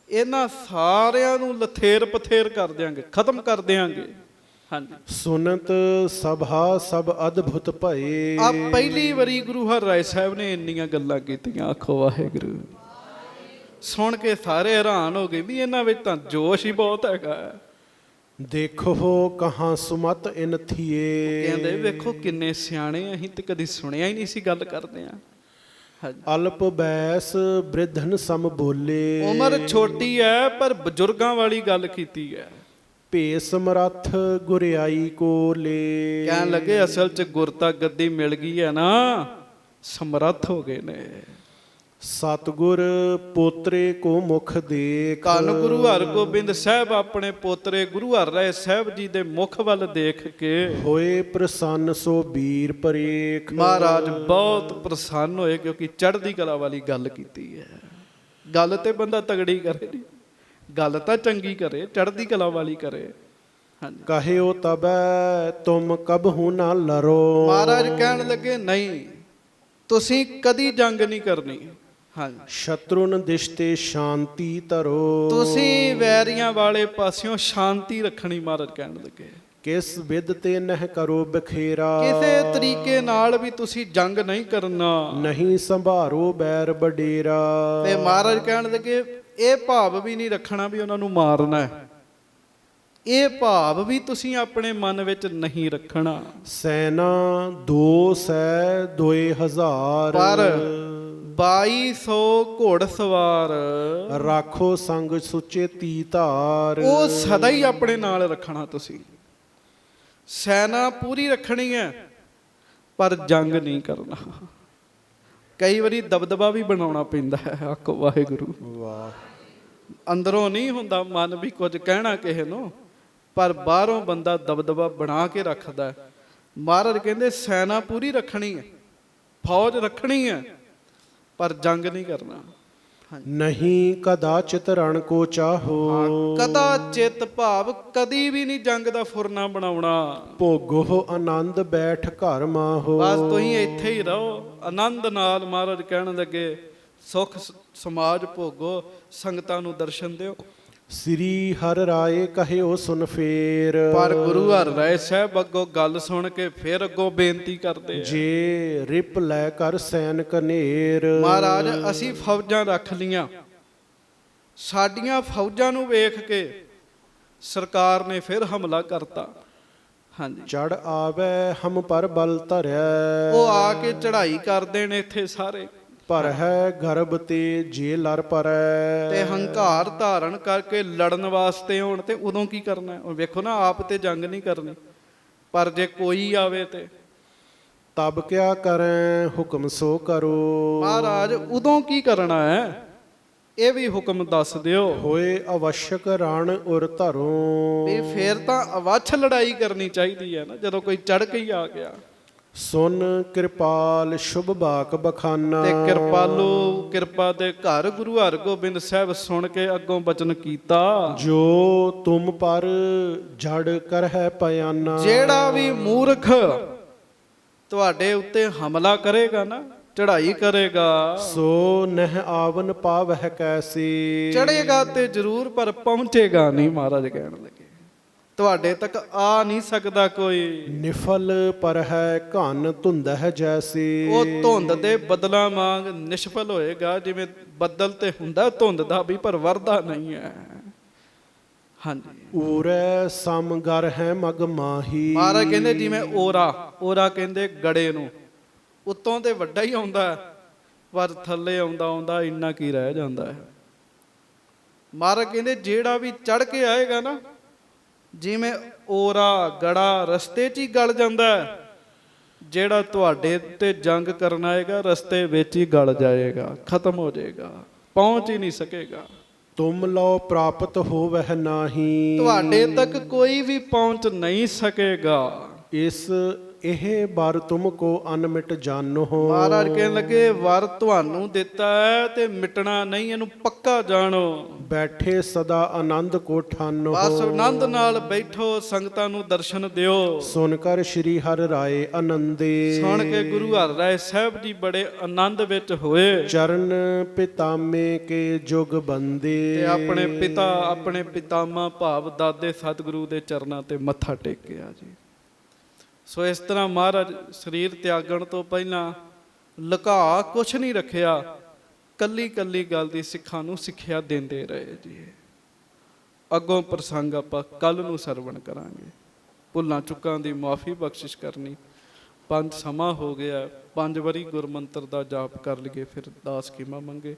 ਇਹਨਾਂ ਸਾਰਿਆਂ ਨੂੰ ਲਥੇਰ ਪਥੇਰ ਕਰ ਦਿਆਂਗੇ, ਖਤਮ ਕਰ ਦਿਆਂਗੇ। ਹਾਂਜੀ, ਸੁਨਤ ਸਭਾ ਸਭ ਅਦਭੁਤ ਭਏ। ਆ ਪਹਿਲੀ ਵਾਰੀ ਗੁਰੂ ਹਰਿਰਾਏ ਸਾਹਿਬ ਨੇ ਇੰਨੀਆਂ ਗੱਲਾਂ ਕੀਤੀਆਂ। ਆਖੋ ਵਾਹਿਗੁਰੂ। ਸੁਣ ਕੇ ਸਾਰੇ ਹੈਰਾਨ ਹੋ ਗਏ ਵੀ ਇਹਨਾਂ ਵਿੱਚ ਤਾਂ ਜੋਸ਼ ਹੀ ਬਹੁਤ ਹੈਗਾ। ਦੇਖੋ ਕਹਾਂ ਸੁਮਤ ਇਨ ਥੀਏ। ਕਹਿੰਦੇ ਵੇਖੋ ਕਿੰਨੇ ਸਿਆਣੇ, ਅਸੀਂ ਤੇ ਕਦੀ ਸੁਣਿਆ ਹੀ ਨਹੀਂ ਸੀ ਗੱਲ ਕਰਦੇ ਆ। ਅਲਪ ਬੈਸ ਬ੍ਰਿਧਨ ਸਮ ਬੋਲੇ। ਉਮਰ ਛੋਟੀ ਹੈ ਪਰ ਬਜ਼ੁਰਗਾਂ ਵਾਲੀ ਗੱਲ ਕੀਤੀ ਹੈ। ਭੇਸ ਮਰੱਥ ਗੁਰਿਆਈ ਕੋ ਲੇ। ਕਹਿਣ ਲੱਗੇ ਅਸਲ 'ਚ ਗੁਰਤਾ ਗੱਦੀ ਮਿਲ ਗਈ ਹੈ ਨਾ, ਸਮਰੱਥ ਹੋ ਗਏ ਨੇ। ਸਤਿਗੁਰ ਪੋਤਰੇ ਕੋ ਮੁਖ ਦੇਖ। ਧੰਨ ਗੁਰੂ ਹਰਗੋਬਿੰਦ ਸਾਹਿਬ ਆਪਣੇ ਪੋਤਰੇ ਗੁਰੂ ਹਰਿਰਾਏ ਸਾਹਿਬ ਜੀ ਦੇ ਮੁਖ ਵੱਲ ਦੇਖ ਕੇ ਹੋਏ ਪ੍ਰਸੰਨ ਸੋ ਵੀਰ ਪਰੇਖ। ਮਹਾਰਾਜ ਬਹੁਤ ਪ੍ਰਸੰਨ ਹੋਏ ਕਿਉਂਕਿ ਚੜ੍ਹਦੀ ਕਲਾ ਵਾਲੀ ਗੱਲ ਕੀਤੀ ਹੈ। ਗੱਲ ਤੇ ਬੰਦਾ ਤਗੜੀ ਕਰੇ ਨਹੀਂ, ਗੱਲ ਤਾਂ ਚੰਗੀ ਕਰੇ, ਚੜ੍ਹਦੀ ਕਲਾ ਵਾਲੀ ਕਰੇ। ਹਾਂਜੀ, ਕਹਿਓ ਤਬੈ ਤੁਮ ਕਬਹੁ ਨਾ ਲਰੋ। ਮਹਾਰਾਜ ਕਹਿਣ ਲੱਗੇ ਨਹੀਂ, ਤੁਸੀਂ ਕਦੀ ਜੰਗ ਨਹੀਂ ਕਰਨੀ। ਹਾਂਜੀ, ਸ਼ਤਰੁਨ ਦਿਸ਼ਤੇ ਸ਼ਾਂਤੀ ਧਰੋ। ਤੁਸੀਂ ਵੈਰੀਆਂ ਵਾਲੇ ਪਾਸਿਓਂ ਸ਼ਾਂਤੀ ਰੱਖਣੀ। ਮਹਾਰਾਜ ਕਹਿਣ ਲੱਗੇ ਕਿਸ ਵਿਦ ਤੇ ਨਹਿ ਕਰੋ ਬਖੇਰਾ। ਕਿਸੇ ਤਰੀਕੇ ਨਾਲ ਵੀ ਤੁਸੀਂ ਜੰਗ ਨਹੀਂ ਕਰਨਾ। ਨਹੀਂ ਸੰਭਾਰੋ ਬੈਰ ਬਡੇਰਾ। ਤੇ ਮਹਾਰਾਜ ਕਹਿਣ ਲੱਗੇ ਇਹ ਭਾਵ ਵੀ ਨਹੀਂ ਰੱਖਣਾ ਵੀ ਉਹਨਾਂ ਨੂੰ ਮਾਰਨਾ ਹੈ। ਇਹ ਭਾਵ ਵੀ ਤੁਸੀਂ ਆਪਣੇ ਮਨ ਵਿੱਚ ਨਹੀਂ ਰੱਖਣਾ। ਸੈਨਾ 200 2000 ਪਰ 2200 ਘੋੜਸਵਾਰ ਰਾਖੋ ਸੰਗ ਸੁਚੇ ਤੀ ਧਾਰ। ਉਹ ਸਦਾ ਹੀ ਆਪਣੇ ਨਾਲ ਰੱਖਣਾ। ਤੁਸੀਂ ਸੈਨਾ ਪੂਰੀ ਰੱਖਣੀ ਹੈ ਪਰ ਜੰਗ ਨਹੀਂ ਕਰਨਾ। ਕਈ ਵਾਰੀ ਦਬਦਬਾ ਵੀ ਬਣਾਉਣਾ ਪੈਂਦਾ ਹੈ। ਆਖੋ ਵਾਹਿਗੁਰੂ। ਵਾਹ। ਅੰਦਰੋਂ ਨਹੀਂ ਹੁੰਦਾ ਮਨ ਵੀ ਕੁਝ ਕਹਿਣਾ ਕਿਸੇ ਨੂੰ, ਪਰ ਬਾਹਰੋਂ ਬੰਦਾ ਦਬਦਬਾ ਬਣਾ ਕੇ ਰੱਖਦਾ ਹੈ। ਮਹਾਰਾਜ ਕਹਿੰਦੇ ਸੈਨਾ ਪੂਰੀ ਰੱਖਣੀ ਹੈ, ਫੌਜ ਰੱਖਣੀ ਹੈ, ਪਰ ਜੰਗ ਨਹੀਂ ਕਰਨਾ। ਨਹੀਂ ਕਦਾਚਿਤ ਰਣ ਕੋ ਚਾਹੋ। ਕਦਾ ਚਿਤ ਭਾਵ ਕਦੀ ਵੀ ਨਹੀਂ ਜੰਗ ਦਾ ਫੁਰਨਾ ਬਣਾਉਣਾ। ਭੋਗੋ ਆਨੰਦ ਬੈਠ ਘਰ ਮਾਹੋ। ਬਸ ਤੁਸੀਂ ਇੱਥੇ ਹੀ ਰਹੋ ਆਨੰਦ ਨਾਲ। ਮਹਾਰਾਜ ਕਹਿਣ ਲੱਗੇ ਸੁਖ ਸਮਾਜ ਭੋਗੋ, ਸੰਗਤਾਂ ਨੂੰ ਦਰਸ਼ਨ ਦਿਓ। ਸ੍ਰੀ ਹਰਿ ਰਾਏ ਕਹਿਓ ਸੁਨ ਫੇਰ। ਪਰ ਗੁਰੂ ਹਰਿਰਾਏ ਸਾਹਿਬ ਅੱਗੋਂ ਗੱਲ ਸੁਣ ਕੇ ਫਿਰ ਅੱਗੋਂ ਬੇਨਤੀ ਕਰਦੇ ਆ, ਜੇ ਰਿਪ ਲੈ ਕਰ ਸੈਨ ਕਨੇਰ। ਮਹਾਰਾਜ ਅਸੀਂ ਫੌਜਾਂ ਰੱਖ ਲੀਆਂ, ਸਾਡੀਆਂ ਫੌਜਾਂ ਨੂੰ ਵੇਖ ਕੇ ਸਰਕਾਰ ਨੇ ਫਿਰ ਹਮਲਾ ਕਰਤਾ। ਹਾਂਜੀ, ਚੜ ਆਵੇ ਹਮ ਪਰ ਬਲ ਧਰਿਆ। ਉਹ ਆ ਕੇ ਚੜ੍ਹਾਈ ਕਰਦੇ ਨੇ ਇੱਥੇ ਸਾਰੇ। ਪਰ ਹੈ ਗਰਭ ਤੇ ਜੇ ਲੜ ਪਰੈ। ਤੇ ਹੰਕਾਰ ਧਾਰਨ ਕਰਕੇ ਲੜਨ ਵਾਸਤੇ ਹੋਣ ਤੇ ਉਦੋਂ ਕੀ ਕਰਨਾ? ਉਹ ਵੇਖੋ ਨਾ, ਆਪ ਤੇ ਜੰਗ ਨਹੀਂ ਕਰਨੀ, ਪਰ ਜੇ ਕੋਈ ਆਵੇ ਤੇ ਤਬ ਕਿਆ ਕਰੈ ਹੁਕਮ ਸੋ ਕਰੋ। ਮਹਾਰਾਜ ਉਦੋਂ ਕੀ ਕਰਨਾ ਹੈ ਇਹ ਵੀ ਹੁਕਮ ਦੱਸ ਦਿਓ। ਹੋਏ ਅਵਸ਼ਕ ਰਣ ਉਰ ਧਰੋ। ਵੀ ਫੇਰ ਤਾਂ ਅਵੱਛ ਲੜਾਈ ਕਰਨੀ ਚਾਹੀਦੀ ਹੈ ਨਾ, ਜਦੋਂ ਕੋਈ ਚੜ ਕੇ ਹੀ ਆ ਗਿਆ। ਸੁਨ ਕਿਰਪਾਲ ਸ਼ੁਭ ਬਾਕ ਬਖਾਨਾ। ਤੇ ਕਿਰਪਾਲੂ ਕਿਰਪਾ ਦੇ ਘਰ ਗੁਰੂ ਹਰਗੋਬਿੰਦ ਸਾਹਿਬ ਸੁਣ ਕੇ ਅੱਗੋਂ ਬਚਨ ਕੀਤਾ, ਜੋ ਤੁਮ ਪਰ ਜੜ ਕਰ ਹੈ ਪਿਆਨਾ। ਜਿਹੜਾ ਵੀ ਮੂਰਖ ਤੁਹਾਡੇ ਉੱਤੇ ਹਮਲਾ ਕਰੇਗਾ ਨਾ, ਚੜ੍ਹਾਈ ਕਰੇਗਾ, ਸੋ ਨਹਿ ਆਵਨ ਪਾਵਹਿ ਕੈਸੀ। ਚੜ੍ਹੇਗਾ ਤੇ ਜ਼ਰੂਰ ਪਰ ਪਹੁੰਚੇਗਾ ਨਹੀਂ। ਮਹਾਰਾਜ ਕਹਿਣ ਲੱਗੇ ਤੁਹਾਡੇ ਤੱਕ ਆ ਨਹੀਂ ਸਕਦਾ ਕੋਈ। ਨਿਫਲ ਪਰ ਹੈ ਘਨ ਧੁੰਦ ਹੈ ਜੈਸੀ। ਉਹ ਧੁੰਦ ਦੇ ਬਦਲਾ ਵਾਂਗ ਨਿਸ਼ਫਲ ਹੋਏਗਾ, ਜਿਵੇਂ ਬੱਦਲ ਤੇ ਹੁੰਦਾ ਧੁੰਦ ਦਾ ਵੀ ਪਰ ਵਰਦਾ ਨਹੀਂ ਹੈ। ਹਾਂਜੀ, ਊਰੈ ਸਮਗਰ ਹੈ ਮਗ ਮਾਹੀ। ਮਹਾਰਾਜ ਕਹਿੰਦੇ ਜਿਵੇਂ ਓਰਾ ਕਹਿੰਦੇ ਗੜੇ ਨੂੰ, ਉੱਤੋਂ ਤੇ ਵੱਡਾ ਹੀ ਆਉਂਦਾ ਪਰ ਥੱਲੇ ਆਉਂਦਾ ਆਉਂਦਾ ਇੰਨਾ ਕੀ ਰਹਿ ਜਾਂਦਾ ਹੈ। ਮਹਾਰਾਜ ਕਹਿੰਦੇ ਜਿਹੜਾ ਵੀ ਚੜ ਕੇ ਆਏਗਾ ਨਾ, ਜਿਵੇਂ ਓਰਾ ਗੜਾ ਰਸਤੇ 'ਚ ਹੀ ਗਲ ਜਾਂਦਾ ਹੈ, ਜਿਹੜਾ ਤੁਹਾਡੇ ਤੇ ਜੰਗ ਕਰਨ ਆਏਗਾ ਰਸਤੇ ਵਿੱਚ ਹੀ ਗਲ ਜਾਏਗਾ, ਖਤਮ ਹੋ ਜਾਏਗਾ, ਪਹੁੰਚ ਹੀ ਨਹੀਂ ਸਕੇਗਾ। ਤੁਮ ਲਓ ਪ੍ਰਾਪਤ ਹੋਵਹਿ ਨਾਹੀ। ਤੁਹਾਡੇ ਤੱਕ ਕੋਈ ਵੀ ਪਹੁੰਚ ਨਹੀਂ ਸਕੇਗਾ। ਇਸ ਇਹ ਬਰ ਤੁਮ ਕੋ ਅਨਮਿਟ ਜਾਨੋ। ਮਹਾਰਾਜ ਕਹਿਣ ਲੱਗੇ ਵਰ ਤੁਹਾਨੂੰ ਦਿੱਤਾ ਹੈ ਤੇ ਮਿਟਣਾ ਨਹੀਂ, ਇਹਨੂੰ ਪੱਕਾ ਜਾਣੋ। ਬੈਠੇ ਸਦਾ ਆਨੰਦ ਕੋ ਠਾਨੋ। ਬਸ ਆਨੰਦ ਨਾਲ ਬੈਠੋ, ਸੰਗਤਾਂ ਨੂੰ ਦਰਸ਼ਨ ਦਿਓ। ਸੁਨ ਕਰ ਸ਼੍ਰੀ ਹਰਿ ਰਾਏ ਆਨੰਦੇ। ਸੁਣ ਕੇ ਗੁਰੂ ਹਰਿ ਰਾਏ ਸਾਹਿਬ ਜੀ ਬੜੇ ਆਨੰਦ ਵਿੱਚ ਹੋਏ। ਚਰਨ ਪਿਤਾਮੇ ਕੇ ਜੁਗ ਬੰਦੇ। ਤੇ ਆਪਣੇ ਪਿਤਾ ਆਪਣੇ ਪਿਤਾਮਾ ਭਾਵ ਦਾਦੇ ਸਤਿਗੁਰੂ ਦੇ ਚਰਨਾਂ ਤੇ ਮੱਥਾ ਟੇਕਿਆ ਜੀ। ਸੋ ਇਸ ਤਰ੍ਹਾਂ ਮਹਾਰਾਜ ਸਰੀਰ ਤਿਆਗਣ ਤੋਂ ਪਹਿਲਾਂ ਲੁਕਾ ਕੁਛ ਨਹੀਂ ਰੱਖਿਆ, ਕੱਲੀ ਕੱਲੀ ਗੱਲ ਦੀ ਸਿੱਖਾਂ ਨੂੰ ਸਿੱਖਿਆ ਦਿੰਦੇ ਰਹੇ ਜੀ। ਅੱਗੋਂ ਪ੍ਰਸੰਗ ਆਪਾਂ ਕੱਲ ਨੂੰ ਸਰਵਣ ਕਰਾਂਗੇ। ਭੁੱਲਾਂ ਚੁੱਕਾਂ ਦੀ ਮਾਫੀ ਬਖਸ਼ਿਸ਼ ਕਰਨੀ। 5 ਸਮਾਂ ਹੋ ਗਿਆ, 5 ਵਾਰੀ ਗੁਰਮੰਤਰ ਦਾ ਜਾਪ ਕਰ ਲਈਏ, ਫਿਰ ਦਾਸ ਕੀਮਾ ਮੰਗੇ।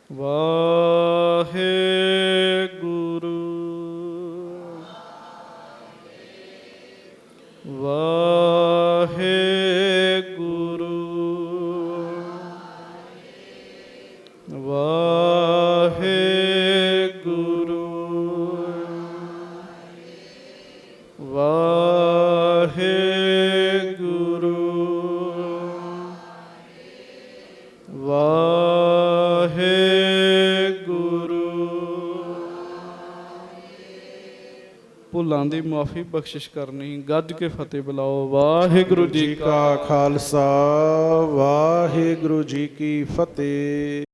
ਵਾਹਿਗੁਰੂ ਵਾਹਿਗੁਰੂ ਵਾਹਿਗੁਰੂ ਵਾਹਿਗੁਰੂ ਵਾਹਿਗੁਰੂ। ਭੁੱਲਾਂ ਦੀ ਮਾਫੀ ਬਖਸ਼ਿਸ਼ ਕਰਨੀ। ਗੱਜ ਕੇ ਫਤਿਹ ਬੁਲਾਓ। ਵਾਹਿਗੁਰੂ ਜੀ ਕਾ ਖਾਲਸਾ ਵਾਹਿਗੁਰੂ ਜੀ ਕੀ ਫਤਿਹ।